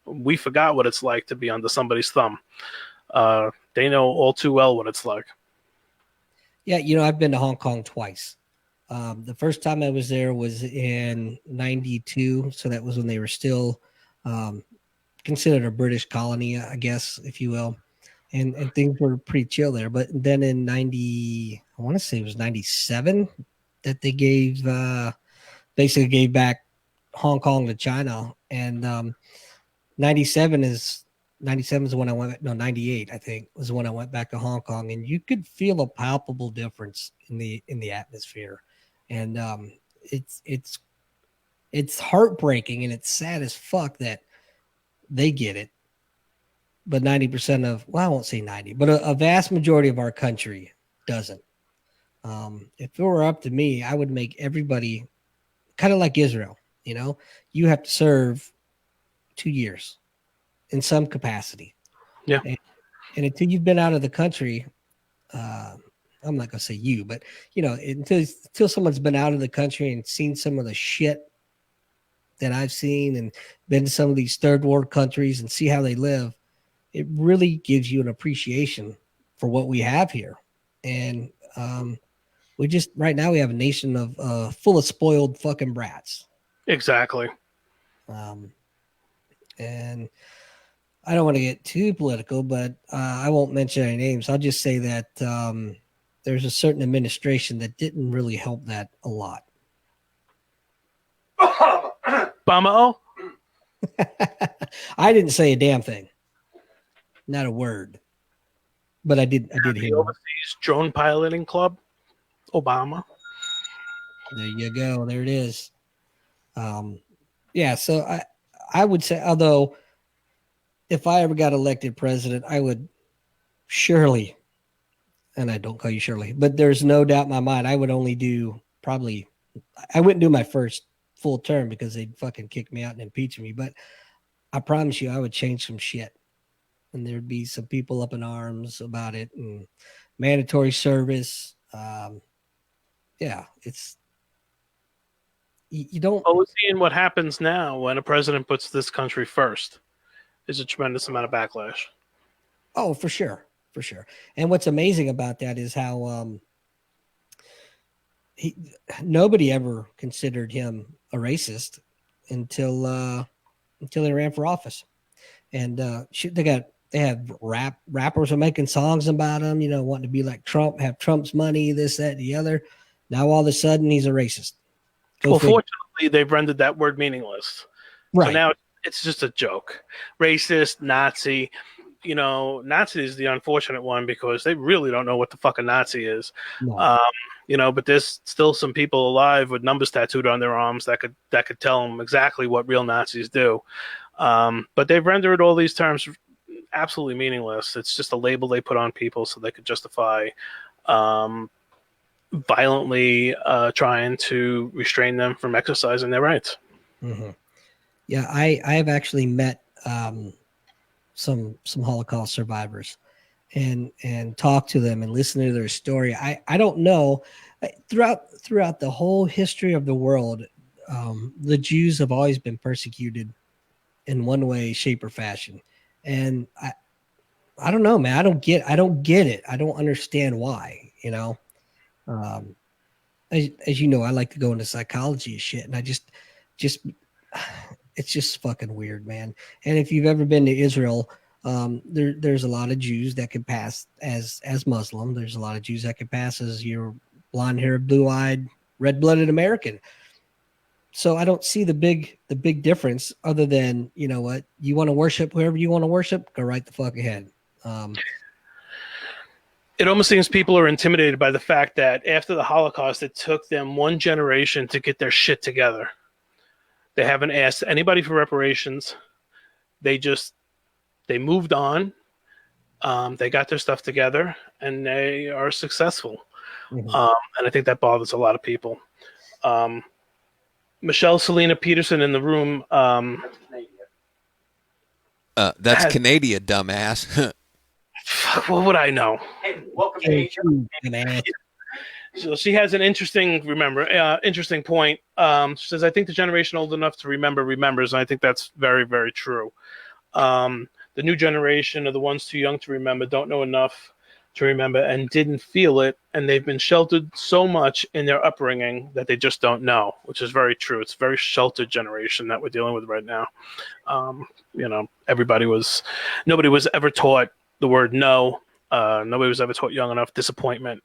We forgot what it's like to be under somebody's thumb. They know all too well what it's like. Yeah, I've been to Hong Kong twice. The first time I was there was in 92. So that was when they were still considered a British colony, I guess, if you will. And things were pretty chill there. But then in 90, I want to say it was 97 that they basically gave back Hong Kong to China. And 97 is when I went, no, 98, I think, was when I went back to Hong Kong. And you could feel a palpable difference in the atmosphere. And it's heartbreaking and it's sad as fuck that they get it. But 90% of, well, I won't say 90, but a vast majority of our country doesn't. If it were up to me, I would make everybody kind of like Israel. You have to serve 2 years in some capacity. Yeah. And until you've been out of the country, I'm not gonna say you, but until someone's been out of the country and seen some of the shit that I've seen and been to some of these third world countries and see how they live, it really gives you an appreciation for what we have here. And right now we have a nation of full of spoiled fucking brats. Exactly. And I don't want to get too political, but I won't mention any names. I'll just say that there's a certain administration that didn't really help that a lot. Bama. I didn't say a damn thing. Not a word. But I did the hear Overseas Drone Piloting Club, Obama. There you go. There it is. Yeah, so I would say, although if I ever got elected president, I would surely, and I don't call you Shirley, but there's no doubt in my mind, I would only do I wouldn't do my first full term because they'd fucking kick me out and impeach me. But I promise you, I would change some shit. And there'd be some people up in arms about it and mandatory service. Yeah, it's, you don't. Well, seeing what happens now when a president puts this country first is a tremendous amount of backlash. Oh, for sure. For sure. And what's amazing about that is how nobody ever considered him a racist until they ran for office. And they have rappers are making songs about him, wanting to be like Trump, have Trump's money, this, that, and the other. Now all of a sudden he's a racist. Fortunately, they've rendered that word meaningless. Right. So now it's just a joke. Racist, Nazi. Nazi is the unfortunate one because they really don't know what the fucking Nazi is. No. But there's still some people alive with numbers tattooed on their arms that could tell them exactly what real Nazis do. But they've rendered all these terms absolutely meaningless. It's just a label they put on people so they could justify violently trying to restrain them from exercising their rights. Mm-hmm. Yeah, I have actually met some Holocaust survivors, and talk to them and listen to their story. I don't know, throughout the whole history of the world, the Jews have always been persecuted in one way, shape, or fashion, and I don't know, man. I don't get it. I don't understand why. Um, as you know, I like to go into psychology and shit, and I just it's just fucking weird, man. And if you've ever been to Israel, there's a lot of Jews that can pass as Muslim. There's a lot of Jews that can pass as your blonde-haired, blue-eyed, red-blooded American. So I don't see the big difference, other than, you know what, you want to worship whoever you want to worship, go right the fuck ahead. It almost seems people are intimidated by the fact that after the Holocaust, it took them one generation to get their shit together. They haven't asked anybody for reparations. They moved on. They got their stuff together, and they are successful. Mm-hmm. And I think that bothers a lot of people. Michelle Selena Peterson in the room. That's Canadian, dumbass. What would I know? Hey, welcome to Asia. So she has an interesting point. She says, I think the generation old enough to remember remembers, and I think that's very, very true. The new generation are the ones too young to remember, don't know enough to remember, and didn't feel it, and they've been sheltered so much in their upbringing that they just don't know, which is very true. It's a very sheltered generation that we're dealing with right now. Nobody was ever taught the word no. Nobody was ever taught young enough disappointment,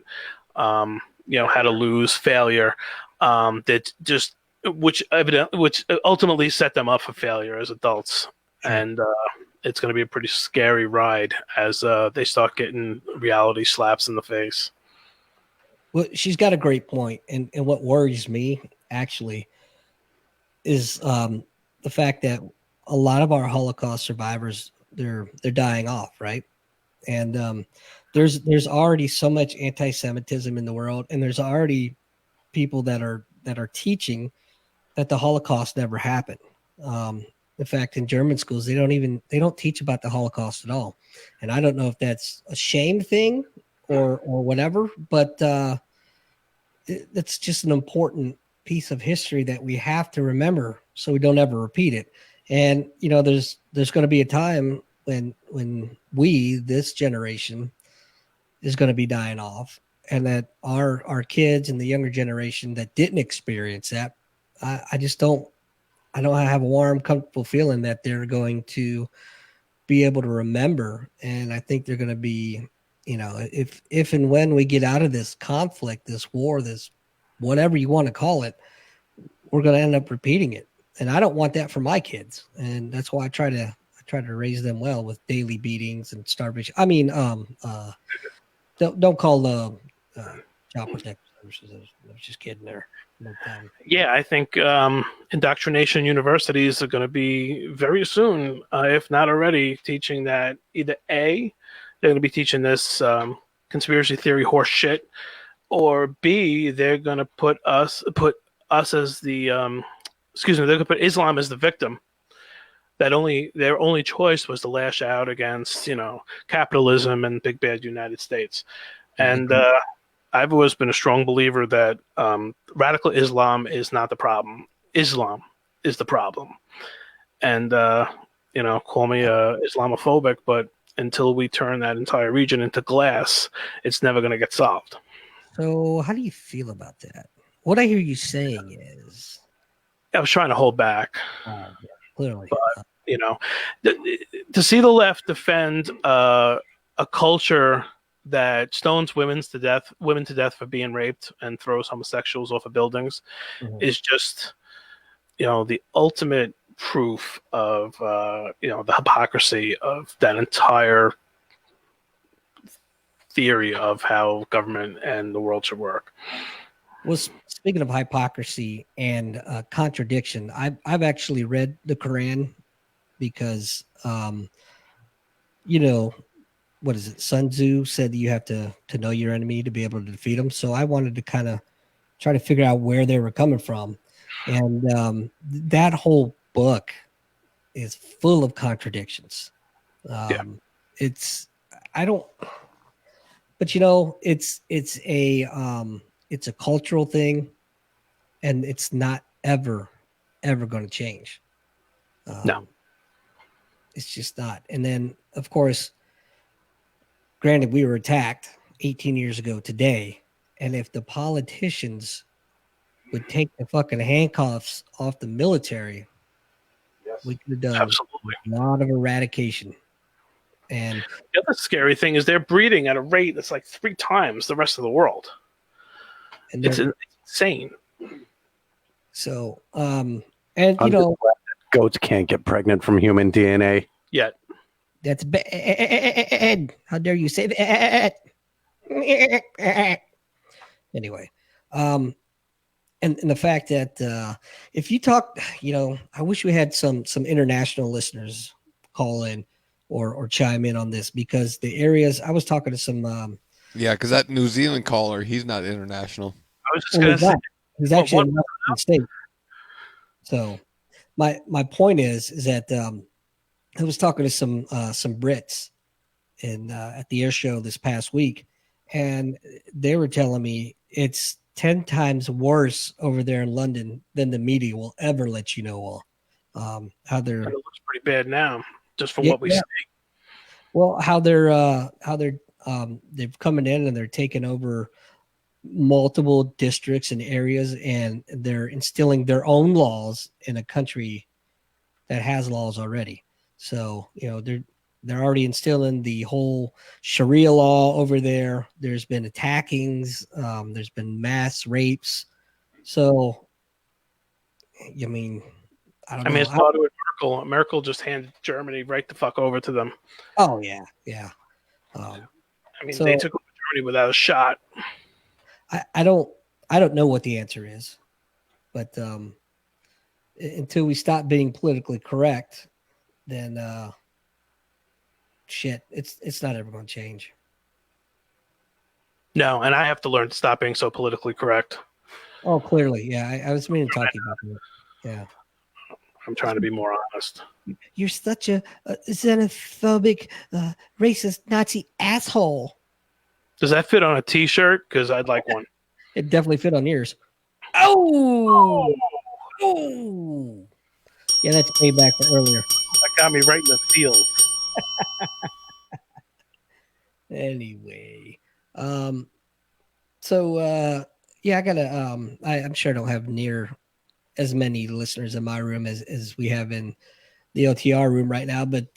how to lose, failure, which ultimately set them up for failure as adults. And it's going to be a pretty scary ride as they start getting reality slaps in the face. Well, she's got a great point, and what worries me actually is the fact that a lot of our Holocaust survivors, they're dying off, right? And there's already so much anti-Semitism in the world, and there's already people that are teaching that the Holocaust never happened. In fact, in German schools, they don't teach about the Holocaust at all. And I don't know if that's a shame thing or whatever, but it's just an important piece of history that we have to remember so we don't ever repeat it. And there's going to be a time when this generation is going to be dying off, and that our kids and the younger generation that didn't experience that, I don't have a warm, comfortable feeling that they're going to be able to remember. And I think they're going to be, if and when we get out of this conflict, this war, this whatever you want to call it, we're going to end up repeating it. And I don't want that for my kids. And that's why I try to raise them well with daily beatings and starvation. I mean, don't call the child protective services. I was just kidding there. Yeah, I think indoctrination universities are going to be very soon, if not already, teaching that either A, they're going to be teaching this conspiracy theory horse shit, or B, they're going to put us as the they're going to put Islam as the victim. That their only choice was to lash out against capitalism and big bad United States. And I've always been a strong believer that radical Islam is not the problem. Islam is the problem. And call me Islamophobic, but until we turn that entire region into glass, it's never going to get solved. So how do you feel about that? What I hear you saying is, I was trying to hold back. Clearly, but, to see the left defend a culture that stones women to death for being raped and throws homosexuals off of buildings is just, the ultimate proof of, the hypocrisy of that entire theory of how government and the world should work. Well, speaking of hypocrisy and contradiction, I've actually read the Quran because, what is it? Sun Tzu said that you have to know your enemy to be able to defeat them. So I wanted to kind of try to figure out where they were coming from. And that whole book is full of contradictions. I don't. But it's a cultural thing, and it's not ever going to change. No. It's just not. And then, of course, granted, we were attacked 18 years ago today, and if the politicians would take the fucking handcuffs off the military, we could have done Absolutely. a lot of eradication. And the other scary thing is they're breeding at a rate that's like 3 times the rest of the world. And it's insane. So, and goats can't get pregnant from human DNA yet. That's bad. How dare you say that? Anyway, and the fact that if you talk, I wish we had some international listeners call in or chime in on this, because the areas I was talking to some. Yeah, because that New Zealand caller, he's not international. I was just going to say, he's actually in Washington State. So my point is that I was talking to some Brits at the air show this past week, and they were telling me it's 10 times worse over there in London than the media will ever let you know. How they're it looks pretty bad now, just from what we see. Well, how they're they've coming in and they're taking over multiple districts and areas, and they're instilling their own laws in a country that has laws already. So, they're already instilling the whole Sharia law over there. There's been attackings. There's been mass rapes. So, I mean, I don't know. It started with Merkel. Merkel just handed Germany right the fuck over to them. Oh, yeah. Yeah. They took over Germany without a shot. I don't know what the answer is, but until we stop being politically correct, then it's not ever going to change. No, and I have to learn to stop being so politically correct. Oh, clearly, yeah. I was meaning to talk about that. Yeah, I'm trying to be more honest. You're such a xenophobic, racist, Nazi asshole. Does that fit on a T-shirt? Because I'd like one. It definitely fit on yours. Oh! Yeah, that's payback for earlier. That got me right in the field. Anyway, so yeah, I gotta. I'm sure I don't have near as many listeners in my room as we have in the OTR room right now, but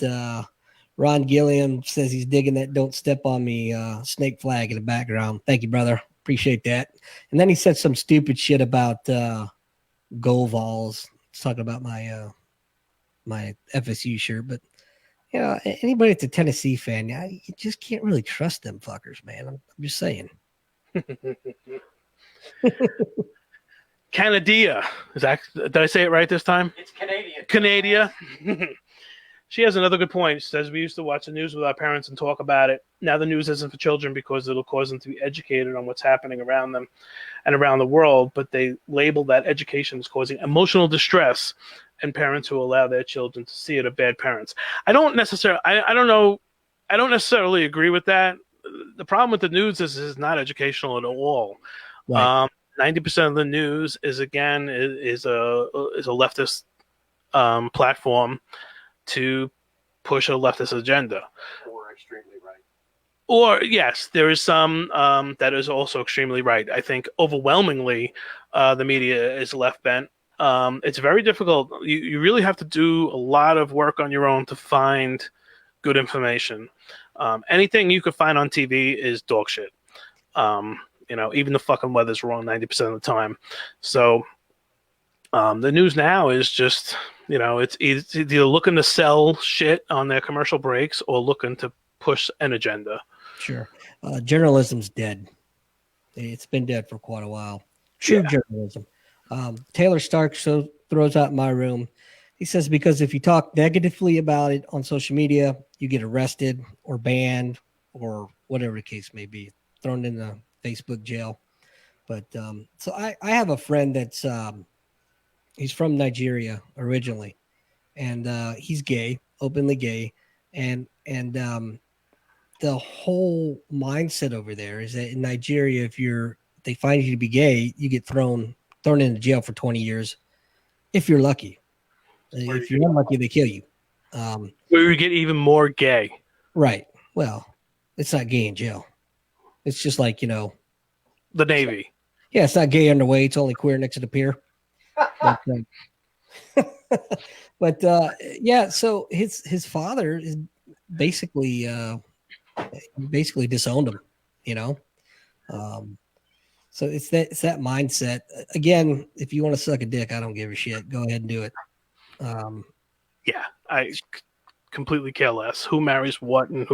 Ron Gilliam says he's digging that "Don't Step on Me" snake flag in the background. Thank you, brother. Appreciate that. And then he said some stupid shit about goal balls. He's talking about my my FSU shirt, but anybody that's a Tennessee fan, you just can't really trust them fuckers, man. I'm just saying. Canadia. Did I say it right this time? It's Canadian. Canada. She has another good point. She says, we used to watch the news with our parents and talk about it. Now the news isn't for children because it'll cause them to be educated on what's happening around them and around the world, but they label that education as causing emotional distress, and parents who allow their children to see it are bad parents. I don't necessarily agree with that. The problem with the news is it's not educational at all. Right. 90% of the news is a leftist platform to push a leftist agenda. Or extremely right. Or yes, there is some that is also extremely right. I think overwhelmingly the media is left bent. It's very difficult. You really have to do a lot of work on your own to find good information. Anything you could find on TV is dog shit. Even the fucking weather's wrong 90% of the time. So the news now is just, it's either looking to sell shit on their commercial breaks or looking to push an agenda. Sure. Journalism's dead. It's been dead for quite a while. True journalism. Taylor Stark throws out in my room. He says, because if you talk negatively about it on social media, you get arrested or banned or whatever the case may be, thrown in the Facebook jail. But so I have a friend that's he's from Nigeria originally, and he's gay, openly gay, and the whole mindset over there is that in Nigeria, if they find you to be gay, you get thrown into jail for 20 years if you're lucky. If you're unlucky, they kill you. Where we get even more gay. Right. Well, it's not gay in jail. It's just like, the Navy. Yeah, it's not gay underway. It's only queer next to the pier. But yeah, so his father is basically disowned him, so it's that mindset. Again, if you want to suck a dick, I don't give a shit. Go ahead and do it. Yeah, I completely care less who marries what and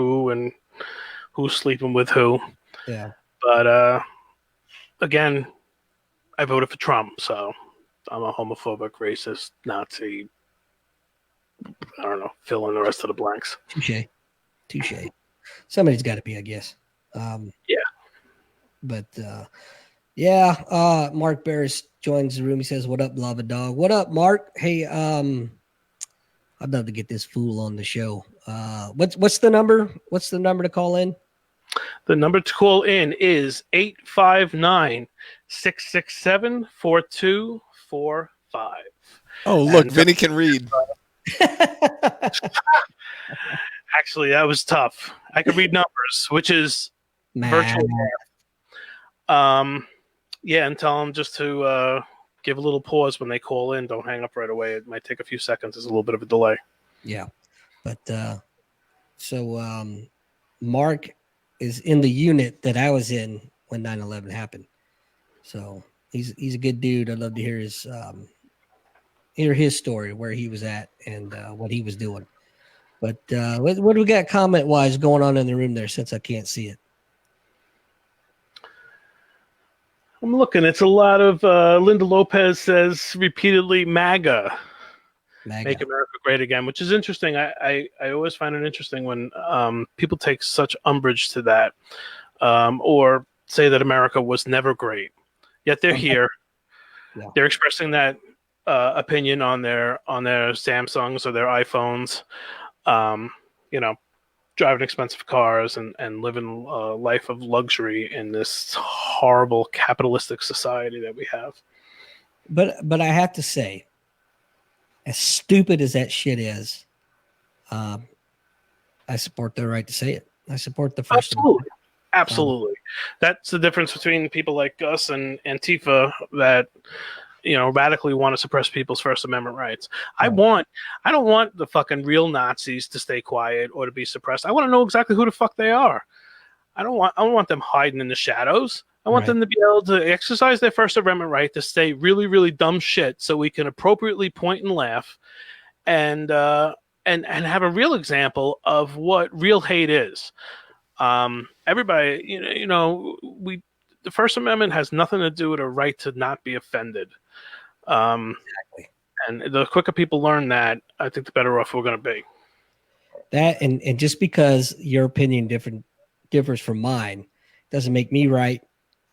who's sleeping with who. Yeah. But again, I voted for Trump, so I'm a homophobic, racist, Nazi. I don't know, fill in the rest of the blanks. Touche. Somebody's got to be, I guess. Yeah. But yeah, Mark Barris joins the room. He says, "What up, Lava Dog? What up, Mark? Hey, I'd love to get this fool on the show. What's the number? What's the number to call in? The number to call in is 859-667-4245. Oh, look, Vinny can read. Actually, that was tough. I could read numbers, which is virtual math. Yeah, and tell them just to give a little pause when they call in. Don't hang up right away. It might take a few seconds. There's a little bit of a delay. Yeah. But so Mark is in the unit that I was in when 9/11 happened. So he's a good dude. I'd love to hear his story, where he was at and what he was doing. But what do we got comment wise going on in the room there, since I can't see it? I'm looking. It's a lot of Linda Lopez says repeatedly MAGA. Make America Great Again, which is interesting. I always find it interesting when people take such umbrage to that, or say that America was never great. Yet they're here. Yeah. They're expressing that opinion on their Samsungs or their iPhones. Driving expensive cars and living a life of luxury in this horrible capitalistic society that we have. But I have to say, as stupid as that shit is, I support their right to say it. I support the First Amendment. Absolutely. That's the difference between people like us and Antifa that radically want to suppress people's First Amendment rights. I don't want the fucking real Nazis to stay quiet or to be suppressed. I want to know exactly who the fuck they are. I don't want them hiding in the shadows. I want them to be able to exercise their First Amendment right to say really, really dumb shit so we can appropriately point and laugh and have a real example of what real hate is. Everybody, the First Amendment has nothing to do with a right to not be offended. Exactly. And the quicker people learn that, I think the better off we're going to be. That and just because your opinion differs from mine doesn't make me right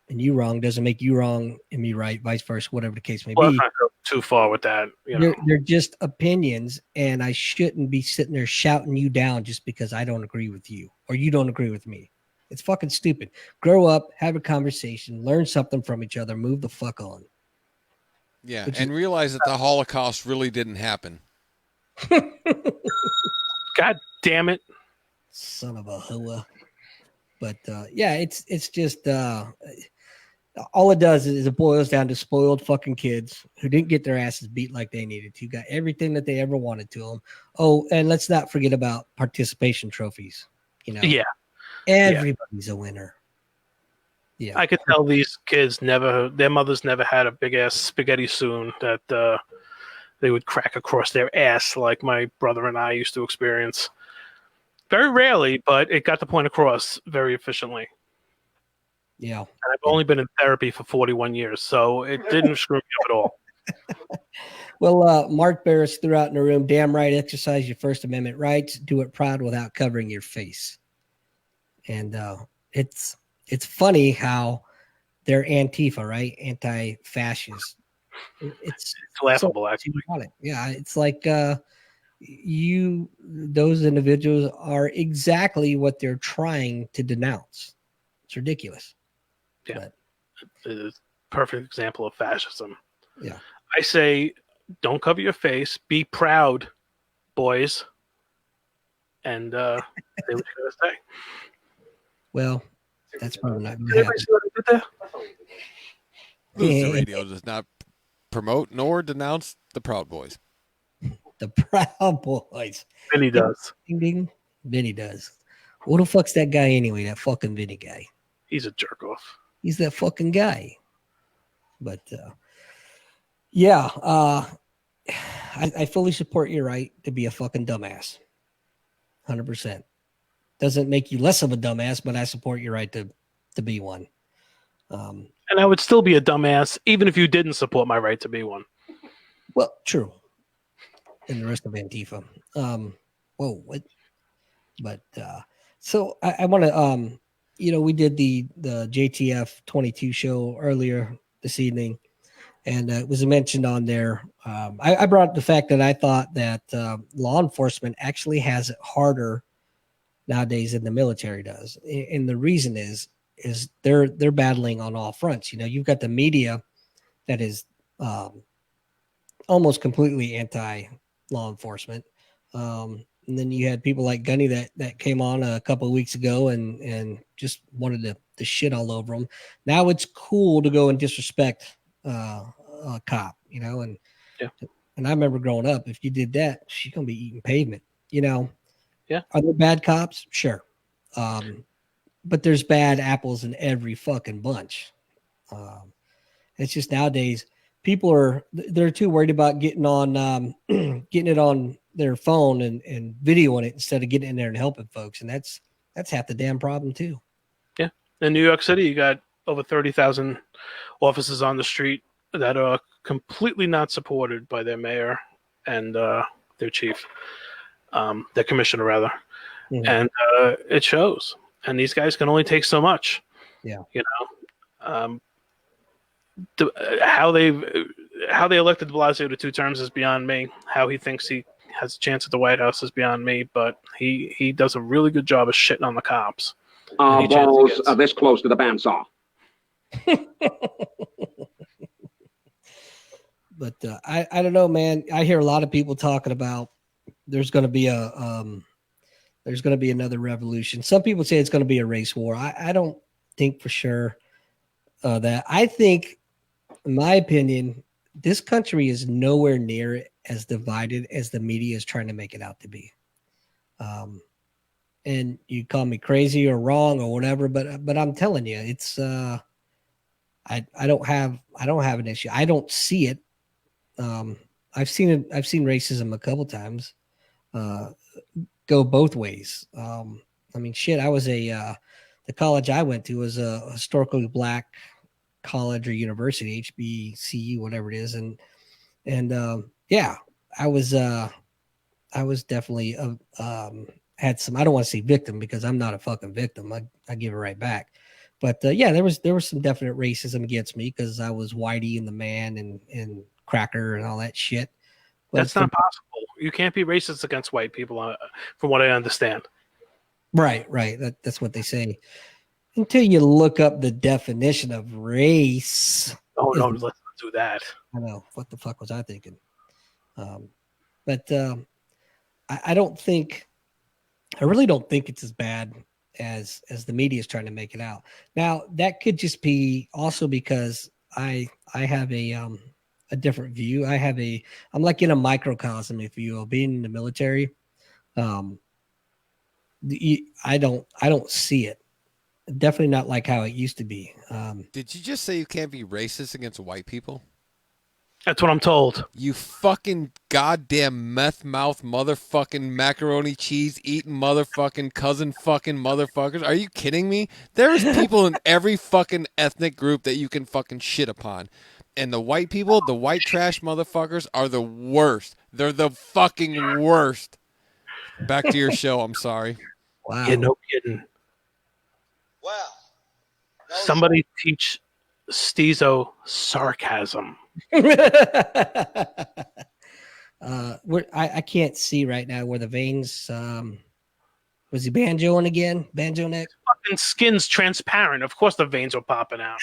and you wrong, doesn't make you wrong and me right, vice versa, whatever the case may be. Let's not go too far with that. They're just opinions, and I shouldn't be sitting there shouting you down just because I don't agree with you or you don't agree with me. It's fucking stupid. Grow up, have a conversation, learn something from each other, move the fuck on. Yeah, and realize that the Holocaust really didn't happen. God damn it. Son of a hoa. But yeah, it's just all it does is it boils down to spoiled fucking kids who didn't get their asses beat like they needed to, got everything that they ever wanted to them. Oh, and let's not forget about participation trophies. Yeah. Everybody's a winner. Yeah. I could tell these kids their mothers never had a big ass spaghetti spoon that they would crack across their ass like my brother and I used to experience. Very rarely, but it got the point across very efficiently. Yeah. And I've only been in therapy for 41 years, so it didn't screw me up at all. Well, Mark Barris threw out in the room, damn right, exercise your First Amendment rights, do it proud without covering your face. And it's funny how they're Antifa, right? Anti-fascist. It's laughable, actually. Yeah, it's like those individuals are exactly what they're trying to denounce. It's ridiculous. Yeah, it's a perfect example of fascism. Yeah. I say, don't cover your face. Be proud, boys, and say what you gotta say. Well, that's probably not going Did to everybody happen. see what I did there? Loser Radio does not promote nor denounce the Proud Boys. The Proud Boys. Vinny does. Ding, ding. Vinny does. Who the fuck's that guy anyway? That fucking Vinny guy. He's a jerk off. He's that fucking guy. But yeah, I fully support your right to be a fucking dumbass. 100%. Doesn't make you less of a dumbass, but I support your right to be one. And I would still be a dumbass even if you didn't support my right to be one. Well, true. And the rest of Antifa. Whoa, what? But so I want to we did the JTF 22 show earlier this evening, and it was mentioned on there. I brought up the fact that I thought that law enforcement actually has it harder nowadays than the military does, and the reason is they're battling on all fronts. You've got the media that is almost completely anti law enforcement. And then you had people like Gunny that came on a couple of weeks ago and just wanted to shit all over them. Now it's cool to go and disrespect a cop, and and I remember growing up, if you did that, she's gonna be eating pavement, Yeah. Are there bad cops? Sure. But there's bad apples in every fucking bunch. It's just nowadays people they're too worried about getting on getting it on their phone and videoing it instead of getting in there and helping folks, and that's half the damn problem too. Yeah, in New York City, you got over 30,000 officers on the street that are completely not supported by their mayor and their chief, their commissioner rather, and it shows. And these guys can only take so much. Yeah, how they elected De Blasio to 2 terms is beyond me. How he thinks he has a chance at the White House is beyond me. But he does a really good job of shitting on the cops. Balls are this close to the bandsaw. But I don't know, man. I hear a lot of people talking about there's going to be another revolution. Some people say it's going to be a race war. I don't think for sure that. I think, in my opinion, this country is nowhere near as divided as the media is trying to make it out to be. And you call me crazy or wrong or whatever, but I'm telling you, it's I don't have an issue. I don't see it. I've seen it. I've seen racism a couple times go both ways. I mean, shit. I was the college I went to was a historically black college or university, HBCU, whatever it is, and yeah, I was definitely had some. I don't want to say victim because I'm not a fucking victim. I give it right back. But yeah, there was some definite racism against me because I was Whitey and the man and cracker and all that shit. But that's not possible. You can't be racist against white people, from what I understand. Right. That's what they say. Until you look up the definition of race. Oh no, let's not do that. I know. What the fuck was I thinking? But I don't think. I really don't think it's as bad as the media is trying to make it out. Now that could just be also because I have a different view. I'm like in a microcosm, if you will, being in the military. I don't see it. Definitely not like how it used to be. Did you just say you can't be racist against white people? That's what I'm told. You fucking goddamn meth mouth motherfucking macaroni cheese eating motherfucking cousin fucking motherfuckers. Are you kidding me? There's people in every fucking ethnic group that you can fucking shit upon. And the white people, the white trash motherfuckers are the worst. They're the fucking worst. Back to your show, I'm sorry. Wow. Yeah, no kidding. Wow. Somebody teach Steezo sarcasm. I can't see right now where the veins. Was he banjoing again? Banjo neck? Fucking skin's transparent. Of course the veins are popping out.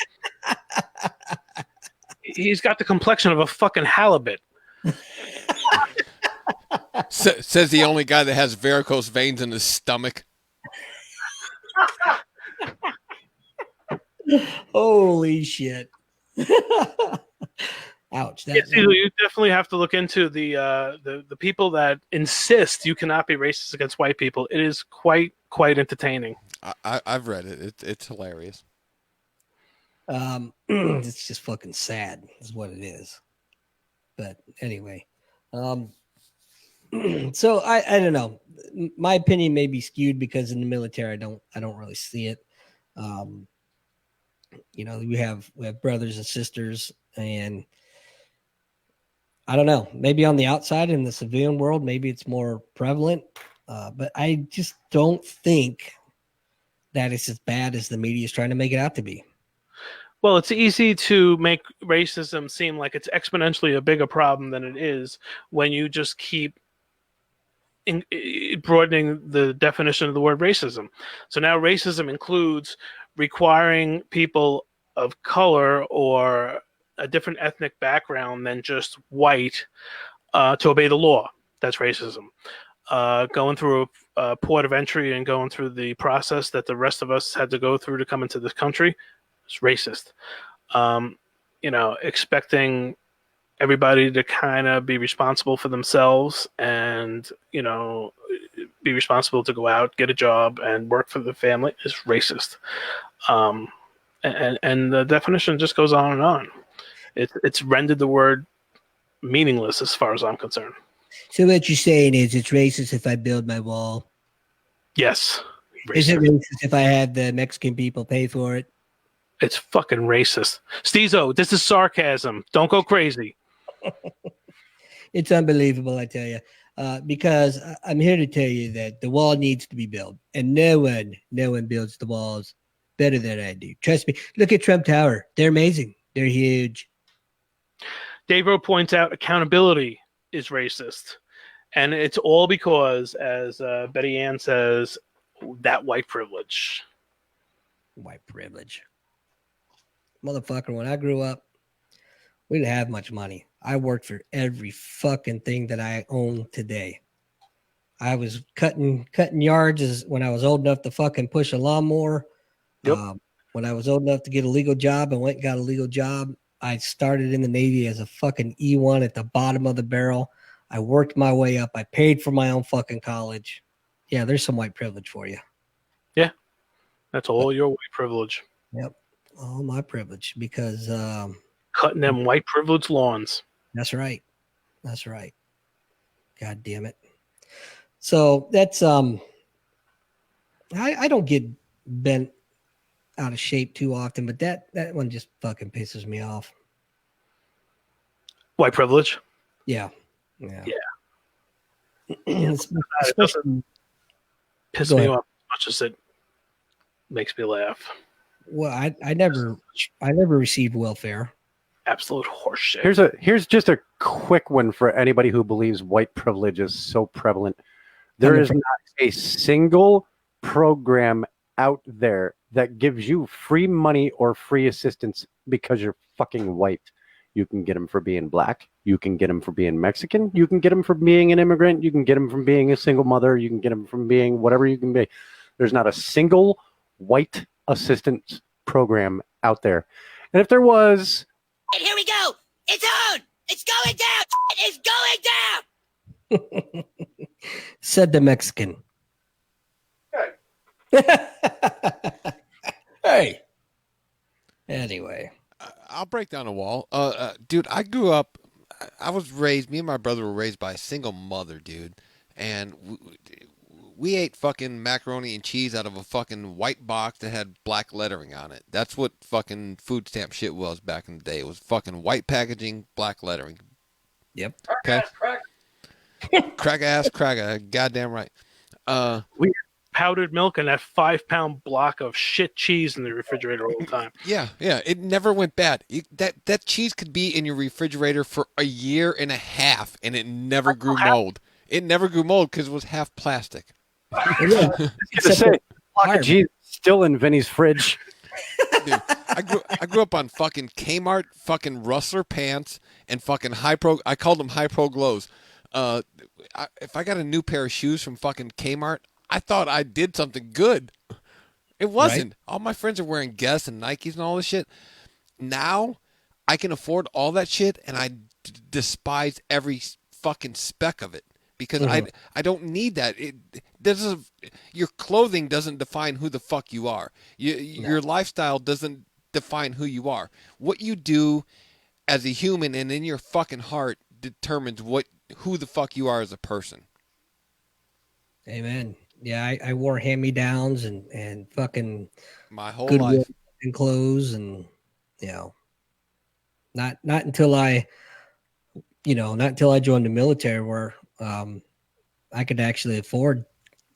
He's got the complexion of a fucking halibut. Says the only guy that has varicose veins in his stomach. Holy shit. Ouch. You definitely have to look into the people that insist you cannot be racist against white people. It is quite entertaining. I've read it. It's hilarious. It's just fucking sad is what it is. But anyway, so I don't know. My opinion may be skewed because in the military I don't really see it. You know, we have brothers and sisters, and I don't know. Maybe on the outside in the civilian world, maybe it's more prevalent, but I just don't think that it's as bad as the media is trying to make it out to be. Well, it's easy to make racism seem like it's exponentially a bigger problem than it is when you just keep broadening the definition of the word racism. So now racism includes requiring people of color or a different ethnic background than just white to obey the law. That's racism. Going through a port of entry and going through the process that the rest of us had to go through to come into this country is racist. You know, expecting everybody to kind of be responsible for themselves and, you know, be responsible to go out, get a job, and work for the family is racist. And the definition just goes on and on. It's rendered the word meaningless as far as I'm concerned. So what you're saying is it's racist if I build my wall? Yes. Racist. Is it racist if I have the Mexican people pay for it? It's fucking racist. Steezo, this is sarcasm. Don't go crazy. It's unbelievable, I tell you. Because I'm here to tell you that the wall needs to be built, and no one builds the walls better than I do. Trust me. Look at Trump Tower. They're amazing. They're huge. Dave points out accountability is racist. And it's all because, as Betty Ann says, that white privilege. White privilege. Motherfucker, when I grew up, we didn't have much money. I worked for every fucking thing that I own today. I was cutting yards when I was old enough to fucking push a lawnmower. Yep. When I was old enough to get a legal job, I went and got a legal job. I started in the Navy as a fucking E1 at the bottom of the barrel. I worked my way up. I paid for my own fucking college. Yeah, there's some white privilege for you. Yeah. That's all your white privilege. Yep. All my privilege because cutting them white privilege lawns. That's right. That's right. God damn it. So that's I don't get bent out of shape too often, but that one just fucking pisses me off. White privilege? Yeah. Yeah. It doesn't piss me off as much as it makes me laugh. Well, I never received welfare. Absolute horseshit. Here's just a quick one for anybody who believes white privilege is so prevalent. There is not a single program out there that gives you free money or free assistance because you're fucking white. You can get them for being black. You can get them for being Mexican. You can get them for being an immigrant. You can get them from being a single mother. You can get them from being whatever you can be. There's not a single white assistance program out there. And if there was... And here we go. It's on. It's going down. It's going down. Said the Mexican. Hey. Anyway. I'll break down a wall. Dude, I grew up, me and my brother were raised by a single mother, dude. And we ate fucking macaroni and cheese out of a fucking white box that had black lettering on it. That's what fucking food stamp shit was back in the day. It was fucking white packaging, black lettering. Yep. Okay. Crack ass, goddamn right. We powdered milk and that 5-pound block of shit cheese in the refrigerator all the time. Yeah, it never went bad. That cheese could be in your refrigerator for a year and a half, and it never grew mold. It never grew mold because it was half plastic. Yeah, to say, block of cheese still in Vinny's fridge. Dude, I grew up on fucking Kmart, fucking Rustler pants, and fucking High Pro. I called them High Pro Glows. If I got a new pair of shoes from fucking Kmart, I thought I did something good. It wasn't. Right? All my friends are wearing Guess and Nikes and all this shit. Now I can afford all that shit, and I despise every fucking speck of it because I don't need that. Your clothing doesn't define who the fuck you are. Your lifestyle doesn't define who you are. What you do as a human and in your fucking heart determines who the fuck you are as a person. Amen. Yeah, I wore hand-me-downs and fucking my whole good life and clothes, and not until I joined the military where I could actually afford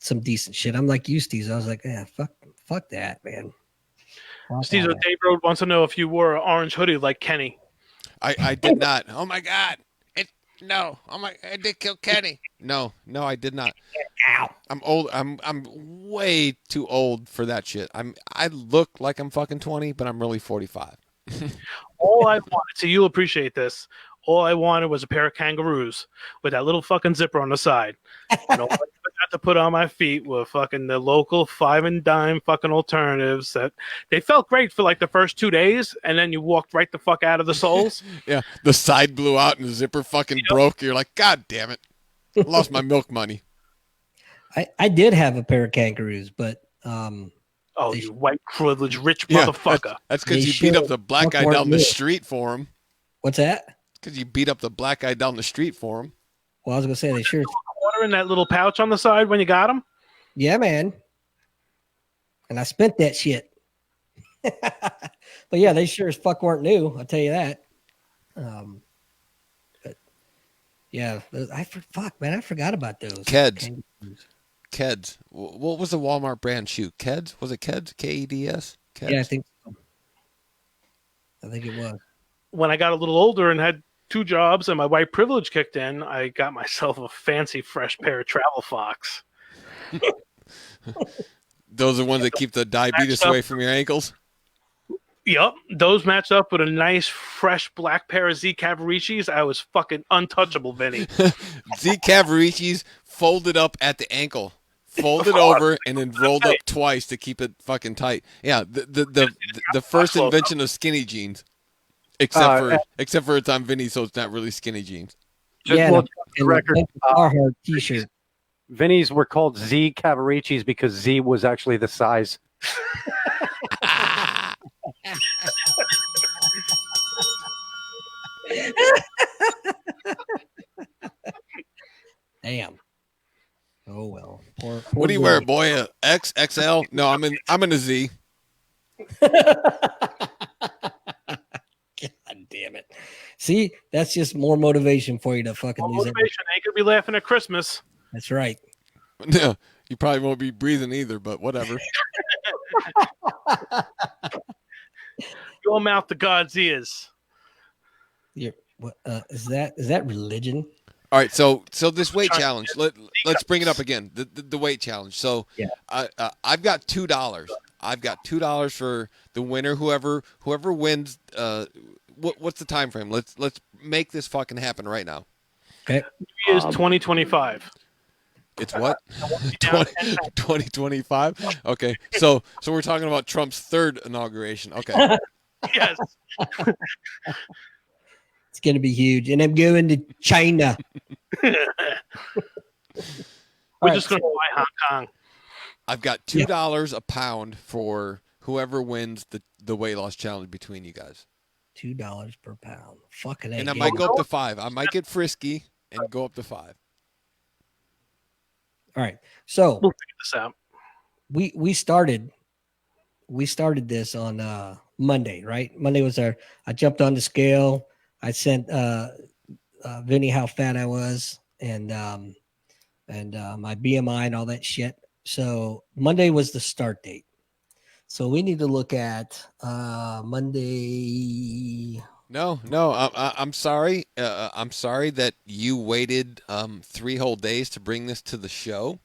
some decent shit. I'm like you, Steve. I was like, yeah, fuck that, man. Steve, Dave Road wants to know if you wore an orange hoodie like Kenny. I did not. Oh my God. No. Oh my! I did kill Kenny. No, I did not. Ow. I'm old. I'm way too old for that shit. I look like I'm fucking 20, but I'm really 45. All I wanted, so you'll appreciate this. All I wanted was a pair of kangaroos with that little fucking zipper on the side. And all I got to put on my feet were fucking the local 5 and dime fucking alternatives that they felt great for like the first 2 days, and then you walked right the fuck out of the soles. Yeah, the side blew out and the zipper fucking broke. You're like, God damn it. I lost my milk money. I did have a pair of kangaroos, but you white privileged rich motherfucker. That's because you beat up the black guy down the street for him. What's that? Because you beat up the black guy down the street for him. Well, I was gonna say they sure. Water in that little pouch on the side when you got him. Yeah, man. And I spent that shit. But yeah, they sure as fuck weren't new. I'll tell you that. But yeah, I forgot about those. Keds. What was the Walmart brand shoe? Keds? Was it Keds? Keds? Keds? Yeah, I think it was. When I got a little older and had 2 jobs and my white privilege kicked in, I got myself a fancy fresh pair of Travel Fox. Those are ones that keep the diabetes away from your ankles? Yep. Those matched up with a nice fresh black pair of Z Cavaricis. I was fucking untouchable, Vinny. Z Cavaricis folded up at the ankle. Folded over and then rolled up twice to keep it fucking tight. Yeah, the first invention of skinny jeans. Except for it's on Vinny, so it's not really skinny jeans. Just record. Carhartt t-shirt. Vinny's were called Z Cavaricis because Z was actually the size. Damn. Oh well. Poor what do you wear, boy? A X, XL? No, I'm in a Z. God damn it. See, that's just more motivation for you to fucking lose it. Motivation. Ain't gonna be laughing at Christmas. That's right. No, you probably won't be breathing either, but whatever. Your mouth to God's ears. What is that religion? All right, so this weight challenge. Let's bring it up again. The weight challenge. So yeah. I've got $2. I've got $2 for the winner. Whoever wins. What's the time frame? Let's make this fucking happen right now. Okay. It is 2025. It's what? 2025? Okay. So we're talking about Trump's 3rd inauguration. Okay. Yes. It's going to be huge. And I'm going to China. We're just going to buy Hong Kong. I've got $2 a pound for whoever wins the weight loss challenge between you guys. $2 per pound. Fucking A. And I might go up to 5. I might get frisky and go up to 5. All right. So we'll figure this out. We started this on Monday, right? Monday was I jumped on the scale. I sent Vinny how fat I was and my BMI and all that shit. So Monday was the start date. So we need to look at Monday. No, I'm sorry. I'm sorry that you waited 3 whole days to bring this to the show.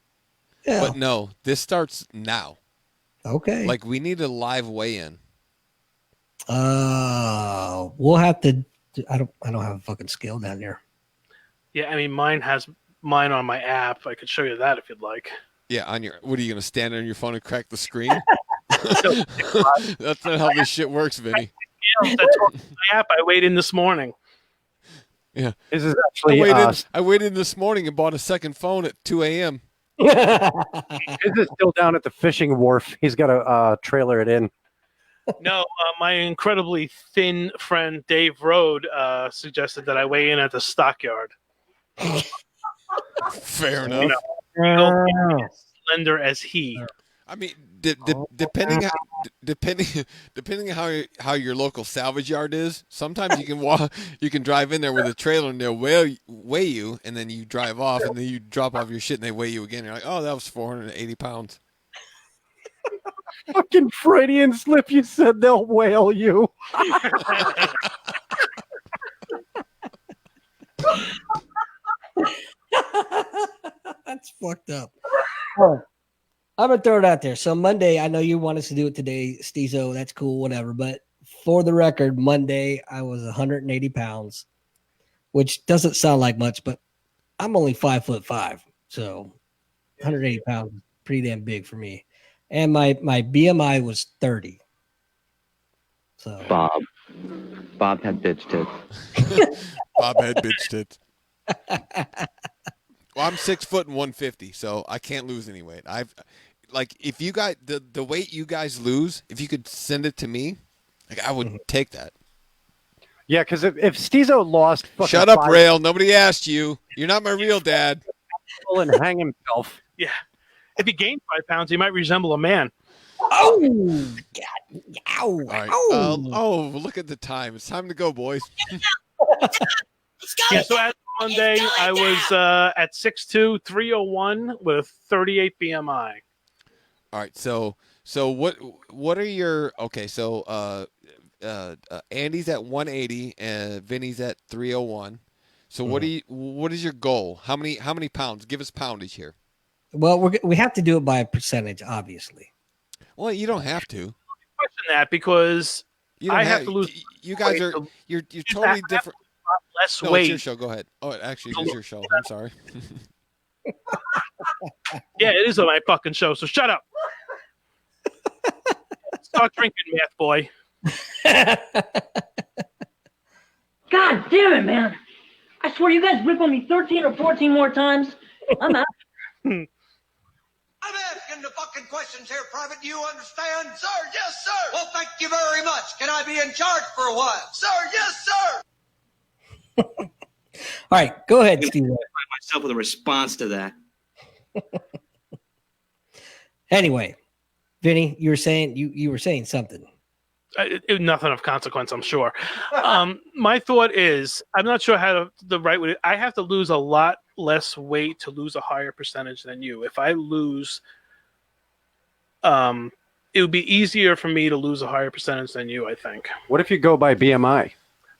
Yeah. But no, this starts now. Okay. Like we need a live weigh-in. We'll have to. I don't have a fucking scale down there. Yeah, I mean, mine has mine on my app. I could show you that if you'd like. Yeah, on your. What are you gonna stand on your phone and crack the screen? That's not how this shit works, Vinny. That's on my app. I weighed in this morning. Yeah, this is actually. I waited this morning and bought a second phone at 2 a.m. His is still down at the fishing wharf. He's got to trailer it in. No, my incredibly thin friend Dave Rode suggested that I weigh in at the stockyard. Fair enough. Slender as he. I mean, depending how your local salvage yard is, sometimes you can drive in there with a trailer and they'll weigh you, and then you drive off, and then you drop off your shit and they weigh you again. You're like, oh, that was 480 pounds. Fucking Freudian slip. You said they'll whale you. That's fucked up. Oh, I'm gonna throw it out there. So Monday, I know you want us to do it today, Steezo. That's cool, whatever. But for the record, Monday I was 180 pounds, which doesn't sound like much, but I'm only 5'5", so 180 pounds is pretty damn big for me. And my BMI was 30. So Bob had bitch tits. Bob had bitch tits. Well, I'm 6 foot and 150, so I can't lose any weight. If you guys the weight you guys lose, if you could send it to me, I would take that. Yeah, because if Steezo lost, shut up, Rail. Nobody asked you. You're not my real dad. And hang himself. Yeah, if he gained 5 pounds, he might resemble a man. Oh God! Ow! All right. Ow. Look at the time. It's time to go, boys. Yeah, so as of Monday, I was at 6'2", 301 with 38 BMI. All right, so what are your so Andy's at 180 and Vinny's at 301. So what is your goal? How many pounds? Give us poundage here. Well, we have to do it by a percentage, obviously. Well, you don't have to. Question that because I have to lose. You guys are you're totally different. Less no, weight. It's your show. Go ahead. Oh, actually, it is your show. I'm sorry. Yeah, it is my fucking show. So shut up. Start drinking, math boy. God damn it, man. I swear you guys rip on me 13 or 14 more times. I'm out. I'm asking the fucking questions here, Private. Do you understand? Sir, yes, sir. Well, thank you very much. Can I be in charge for a while? Sir, yes, sir. All right, go ahead, Steve. I find myself with a response to that. Anyway, Vinny, you were saying something. Nothing of consequence, I'm sure. My thought is, I'm not sure how the right way. I have to lose a lot less weight to lose a higher percentage than you. If I lose, it would be easier for me to lose a higher percentage than you, I think. What if you go by BMI?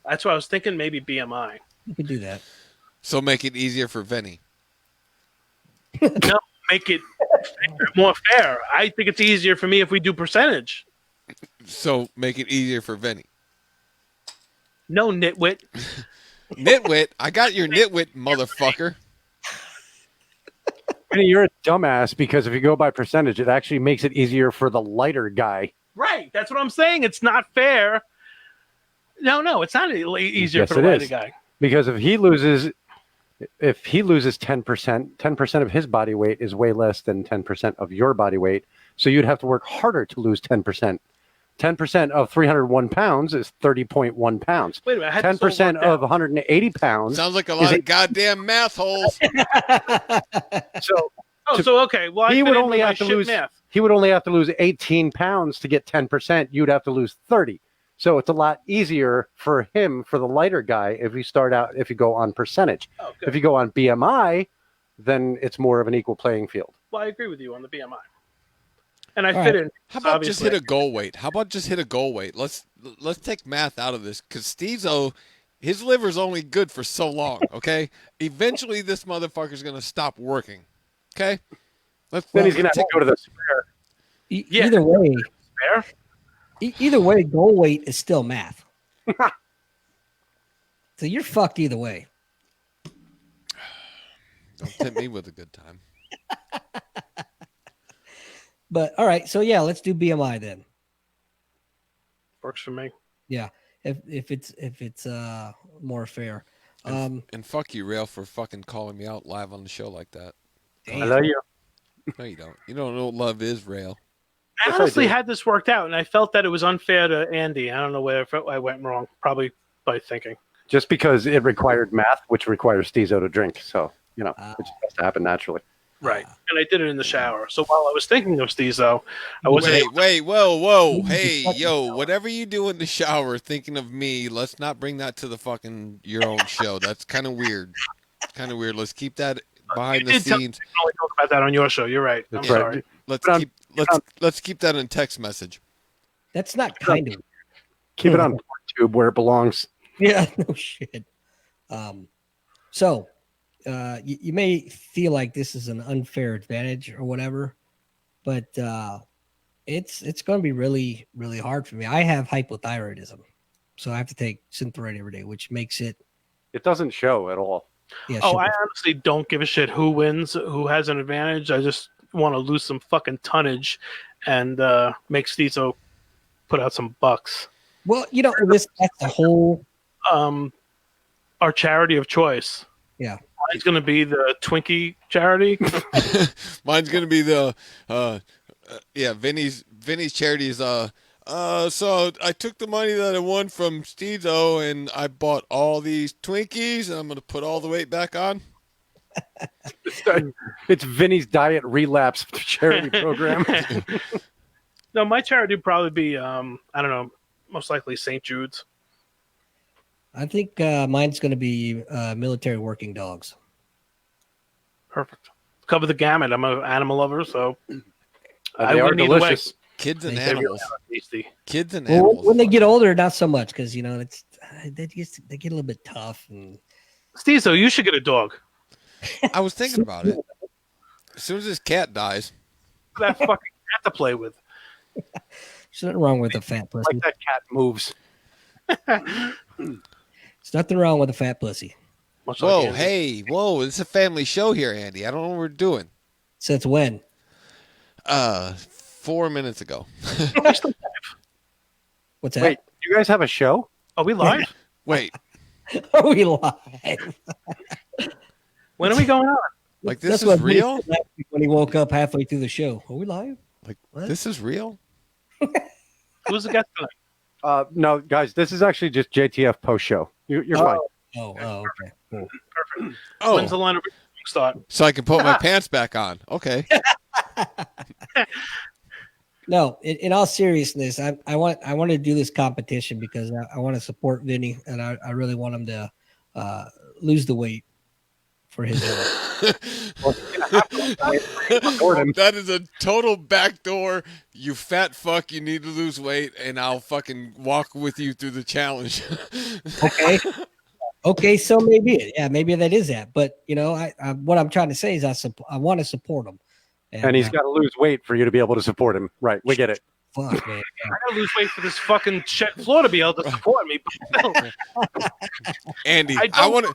That's what I was thinking. Maybe BMI. You could do that. So make it easier for Vinny. No, make it more fair. I think it's easier for me if we do percentage. So make it easier for Vinny. No, nitwit. Nitwit? I got your nitwit, motherfucker. Vinny, you're a dumbass because if you go by percentage, it actually makes it easier for the lighter guy. Right. That's what I'm saying. It's not fair. No, it's not easier Yes, for the it lighter is. guy. Because if he loses 10%, 10% of his body weight is way less than 10% of your body weight. So you'd have to work harder to lose 10%. 10% of 301 pounds is 30.1 pounds. Wait a minute. I had 10% of 180 pounds. Sounds like a lot of goddamn math holes. So okay. Well, he I would fit only into have my to shit lose. math. He would only have to lose 18 pounds to get 10%. You'd have to lose 30. So it's a lot easier for him, for the lighter guy, if you go on percentage. Oh, good. If you go on BMI, then it's more of an equal playing field. Well, I agree with you on the BMI, and I All fit right. in. How about obviously. just hit a goal weight? How about just hit a goal weight? Let's take math out of this because Stezo, his liver's only good for so long. Okay, eventually this motherfucker's gonna stop working. Okay, Then he's gonna have to go to the spare. Either way, Spare? Either way, goal weight is still math. So you're fucked either way. Don't tempt me with a good time. But all right, so yeah, let's do BMI then. Works for me. Yeah, if it's more fair. And fuck you, Rail, for fucking calling me out live on the show like that. I love you. No, you don't. You don't know what love is, Rail. I honestly had this worked out, and I felt that it was unfair to Andy. I don't know where I went wrong. Probably by thinking. Just because it required math, which requires Stezo to drink. So, it just has to happen naturally. Right. And I did it in the shower. So while I was thinking of Stezo, I wasn't. Wait, whoa. Hey, yo, whatever you do in the shower thinking of me, let's not bring that to the fucking your own show. That's kind of weird. Let's keep that behind the scenes. You can only talk about that on your show. You're right. I'm sorry. Let's keep that in text message. That's not kind of. Keep it on tube where it belongs. Yeah, no shit. So, you may feel like this is an unfair advantage or whatever, but it's going to be really, really hard for me. I have hypothyroidism, so I have to take Synthroid every day, which makes it. It doesn't show at all. Yeah. Oh, I honestly don't give a shit who wins, who has an advantage. I just want to lose some fucking tonnage and make Stezo put out some bucks. Well, that's the whole. Our charity of choice. Yeah. Mine's going to be the Twinkie charity. Mine's going to be the Vinny's charity is so I took the money that I won from Stezo and I bought all these Twinkies and I'm going to put all the weight back on. It's Vinny's Diet Relapse charity program. No, my charity would probably be I don't know, most likely St. Jude's. I think mine's going to be military working dogs. Perfect. Cover the gamut. I'm an animal lover, so they are delicious. Kids and animals. Tasty. Kids and Well, animals. when they get older, not so much because it's they get a little bit tough. And Stezo, you should get a dog. I was thinking about it. As soon as this cat dies, that fucking cat to play with. There's nothing wrong with a fat pussy. Like that cat moves. There's nothing wrong with a fat pussy. Whoa, it's a family show here, Andy. I don't know what we're doing. Since when? 4 minutes ago. What's that? Wait, you guys have a show? Are we live? Wait. Are we live? When are we going on? Like this is real? When he woke up halfway through the show. Are we live? Like what? This is real? Who's the guest tonight? No, guys, this is actually just JTF post show. You're fine. Okay. Cool. Perfect. Oh. When's the line of start? So I can put my pants back on. Okay. No, in all seriousness, I want to do this competition because I want to support Vinny and I really want him to lose the weight for his That is a total backdoor. You fat fuck, you need to lose weight, and I'll fucking walk with you through the challenge. Okay, so maybe maybe that is that. But I what I'm trying to say is I want to support him, and he's got to lose weight for you to be able to support him. Right? We get it. Fuck, man. I gotta lose weight for this fucking floor to be able to support me. Andy, I want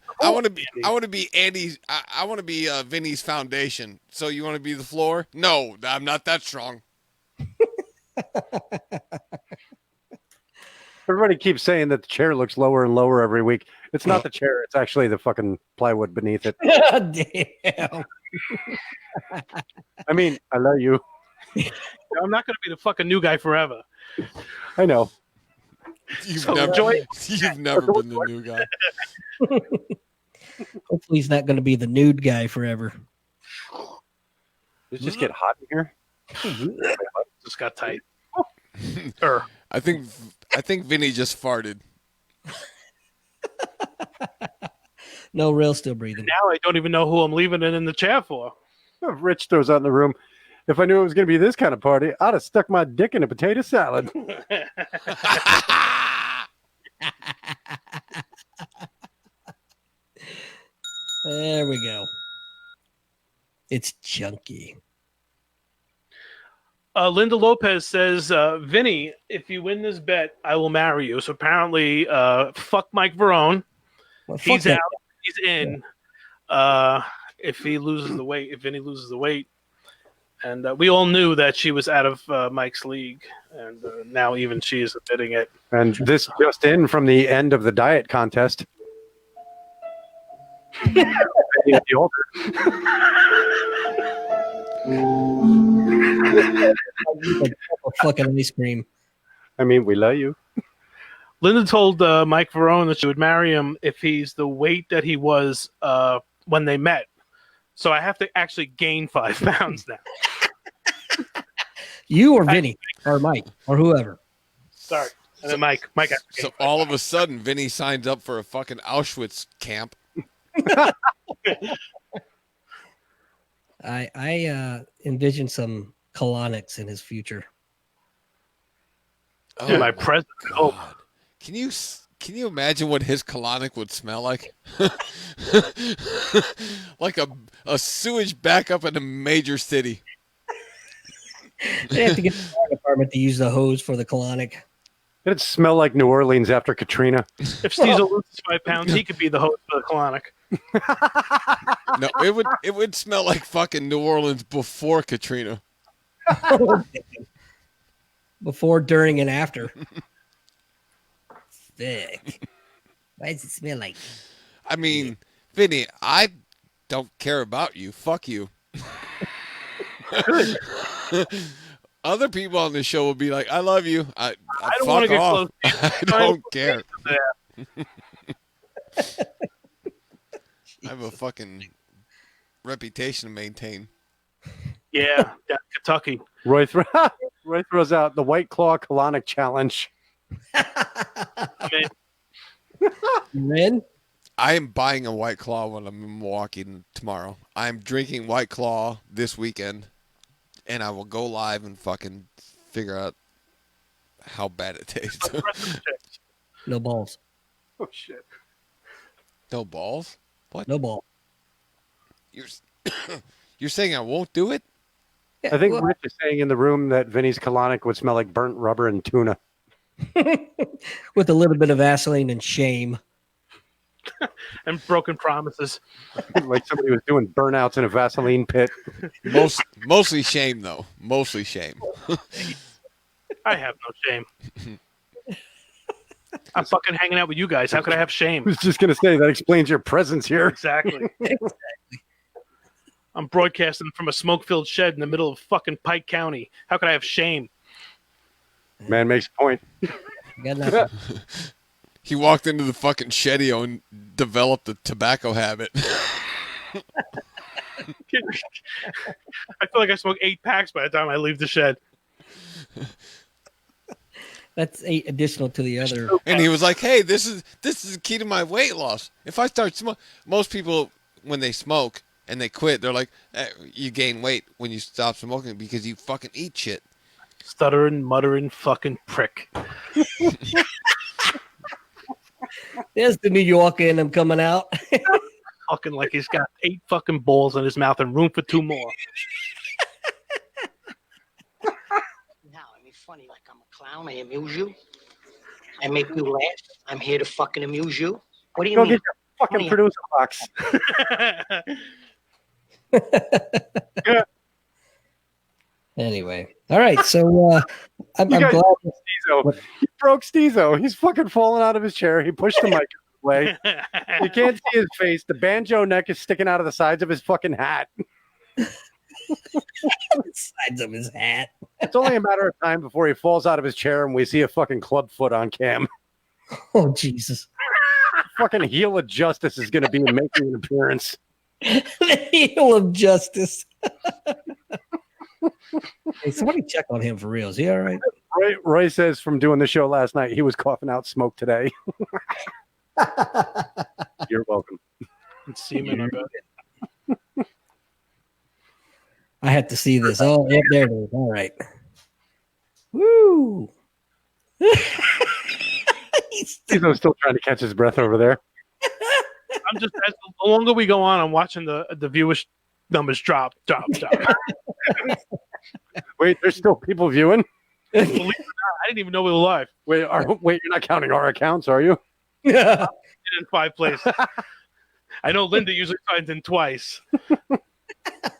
to be Andy's. I want to be Vinny's foundation. So you want to be the floor? No, I'm not that strong. Everybody keeps saying that the chair looks lower and lower every week. It's not the chair. It's actually the fucking plywood beneath it. Damn. I mean, I love you. I'm not going to be the fucking new guy forever. I know. You've never been the new guy. Hopefully he's not going to be the nude guy forever. Does it just get hot in here? Just got tight. I think Vinny just farted. No, Rail's still breathing. Now I don't even know who I'm leaving it in the chair for. Rich throws out in the room. If I knew it was going to be this kind of party, I'd have stuck my dick in a potato salad. There we go. It's chunky. Linda Lopez says, Vinny, if you win this bet, I will marry you. So apparently, fuck Mike Verone. Well, fuck He's that out. He's in. If he loses the weight, if Vinny loses the weight. And we all knew that she was out of Mike's league. And now even she is admitting it. And this just in from the end of the diet contest. Fucking ice cream. I mean, we love you. Linda told Mike Verone that she would marry him if he's the weight that he was when they met. So I have to actually gain 5 pounds now. You or Vinny or Mike or whoever. Sorry. And then Mike. So all of a sudden, Vinny signs up for a fucking Auschwitz camp. I envision some colonics in his future. Oh, my present. God. Can you imagine what his colonic would smell like? Like a sewage backup in a major city. They have to get the fire department to use the hose for the colonic. It'd smell like New Orleans after Katrina. If Steezel loses 5 pounds, he could be the host of the colonic. No, it would smell like fucking New Orleans before Katrina. Before, during, and after. Thick. Why does it smell like? I mean, Vinny, I don't care about you. Fuck you. Other people on the show will be like, I love you. I don't want to get off. close. I don't care. I have a fucking reputation to maintain. Yeah, Kentucky. Roy throws out the White Claw colonic challenge. Ren? I am buying a White Claw when I'm in Milwaukee tomorrow. I'm drinking White Claw this weekend, and I will go live and fucking figure out how bad it tastes. No balls. Oh, shit. No balls? What? No ball. You're saying I won't do it? I think Rich is saying in the room that Vinny's colonic would smell like burnt rubber and tuna. With a little bit of Vaseline and shame. And broken promises. Like somebody was doing burnouts in a Vaseline pit. Mostly shame, though. Mostly shame. I have no shame. I'm fucking hanging out with you guys. How could I have shame? I was just going to say, that explains your presence here. Exactly. I'm broadcasting from a smoke-filled shed in the middle of fucking Pike County. How could I have shame? Man makes a point. Got nothing. He walked into the fucking shedio and developed a tobacco habit. I feel like I smoke 8 packs by the time I leave the shed. That's 8 additional to the other. And he was like, "Hey, this is the key to my weight loss. If I start smoking, most people when they smoke and they quit, they're like, you gain weight when you stop smoking because you fucking eat shit." Stuttering, muttering, fucking prick. There's the New Yorker in him coming out. Fucking like he's got 8 fucking balls in his mouth and room for 2 more. Now, I mean, funny like I'm a clown. I amuse you. I make you laugh. I'm here to fucking amuse you. What do you Go mean? get your fucking producer box. Anyway. All right. So I'm glad. Steezo. He broke Steezo. He's fucking falling out of his chair. He pushed the mic away. You can't see his face. The banjo neck is sticking out of the sides of his fucking hat. Sides of his hat. It's only a matter of time before he falls out of his chair and we see a fucking club foot on cam. Oh, Jesus. Fucking heel of justice is going to be making an appearance. The heel of justice. Hey, somebody check on him for real. Is he all right? Roy says from doing the show last night, he was coughing out smoke today. You're welcome. And semen, I bet. I had to see this. Oh, yep, there it is. All right. Woo! He's still trying to catch his breath over there. I'm just as the longer we go on, I'm watching the viewers numbers drop. Wait, there's still people viewing? Believe it or not, I didn't even know we were live. Wait, you're not counting our accounts, are you? Yeah. In 5 places. I know Linda usually finds in twice.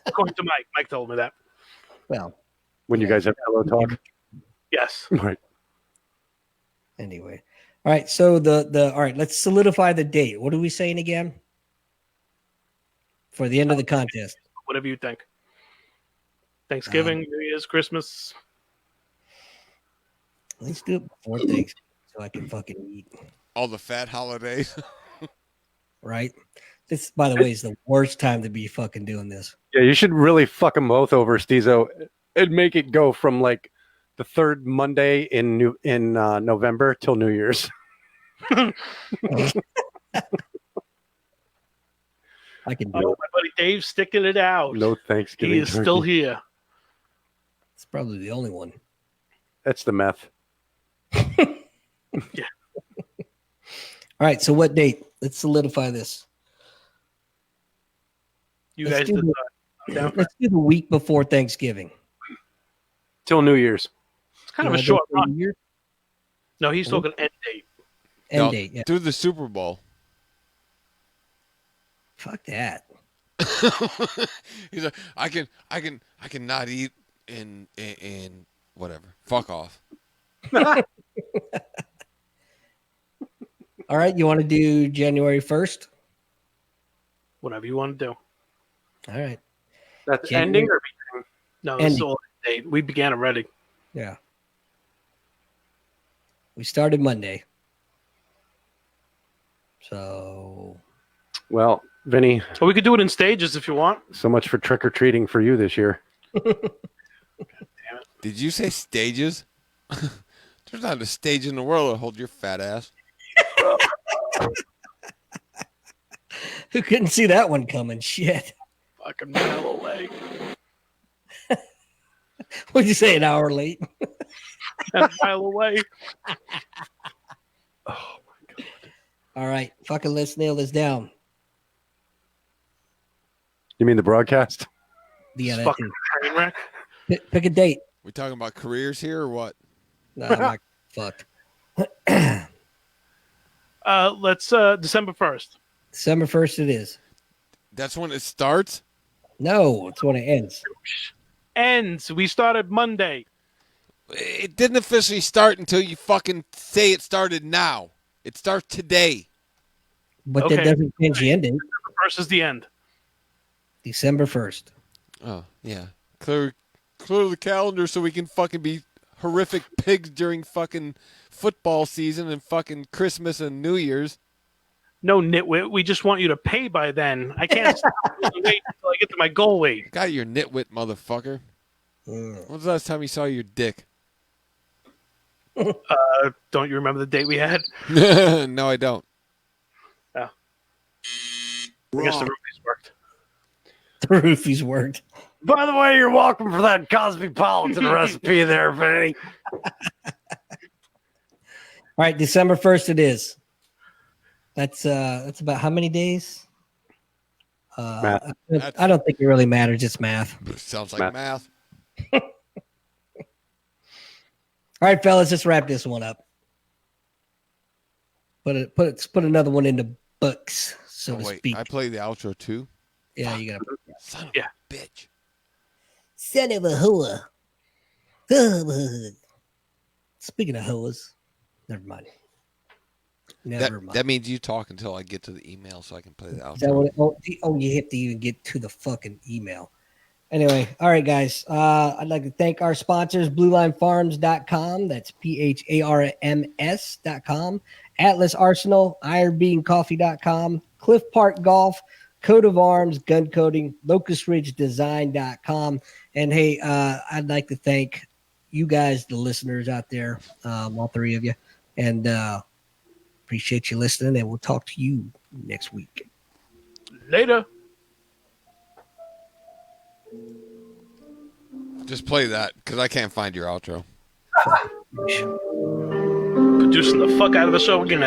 According to Mike. Mike told me that. Well, when you guys have hello talk. Yes. Right. Anyway. All right. So all right, let's solidify the date. What are we saying again? For the end of the contest. Whatever you think. Thanksgiving, New Year's, Christmas. Let's do it before Thanksgiving so I can fucking eat. All the fat holidays. Right? This, by the way, is the worst time to be fucking doing this. Yeah, you should really fuck them both over, Steezo, and make it go from like the third Monday in November till New Year's. I can do it. My buddy Dave's sticking it out. No Thanksgiving. He is still here. It's probably the only one. That's the meth. Yeah. All right. So what date? Let's solidify this. Let's Let's do the week before Thanksgiving. Till New Year's. It's kind of a short run. No, he's talking end date. End date, yeah. Do the Super Bowl. Fuck that. He's like, I can not eat in whatever. Fuck off. All right, you want to do January 1st? Whatever you want to do. All right. That's January- ending or beginning? No, this is all end date. We began already. Yeah. We started Monday. So. Well, Vinny. Well, we could do it in stages if you want. So much for trick or treating for you this year. Did you say stages? There's not a stage in the world that hold your fat ass. Who couldn't see that one coming? Shit. Fucking mile away. What'd you say, an hour late? A mile away. All right. Fucking let's nail this down. You mean the broadcast? Yeah, that Fucking too. train wreck. Pick a date. We talking about careers here or what? No, I'm not fucked. Let's December 1st. December 1st it is. That's when it starts? No, it's when it ends. Ends. We started Monday. It didn't officially start until you fucking say it started now. It starts today. But that doesn't change the ending. December 1st is the end. December 1st. Oh, yeah. Clear the calendar so we can fucking be horrific pigs during fucking football season and fucking Christmas and New Year's. No, nitwit. We just want you to pay by then. I can't stop wait until I get to my goal weight. Got your nitwit, motherfucker. When was the last time you saw your dick? Don't you remember the date we had? No, I don't. Oh. I guess the roofies worked. The roofies worked. By the way, you're welcome for that Cosmopolitan recipe there, Vinny. All right, December 1st it is. That's about how many days? Math. I don't think it really matters. It's math. Sounds like math. All right, fellas, let's wrap this one up. Put another one in the books, so to wait, speak. I play the outro too? Yeah, you gotta. Son of a bitch. Son of a hoa. Speaking of hoas, never mind. Never mind. That means you talk until I get to the email so I can play the outro. Is that what you have to even get to the fucking email. Anyway, all right, guys. I'd like to thank our sponsors, BlueLineFarms.com. That's PHARMS.com. Atlas Arsenal, IronBeanCoffee.com, Cliff Park Golf, Coat of Arms, Gun Coating, LocustRidgeDesign.com. And hey, I'd like to thank you guys, the listeners out there, all three of you. And appreciate you listening, and we'll talk to you next week. Later. Just play that because I can't find your outro. Producing the fuck out of the show again.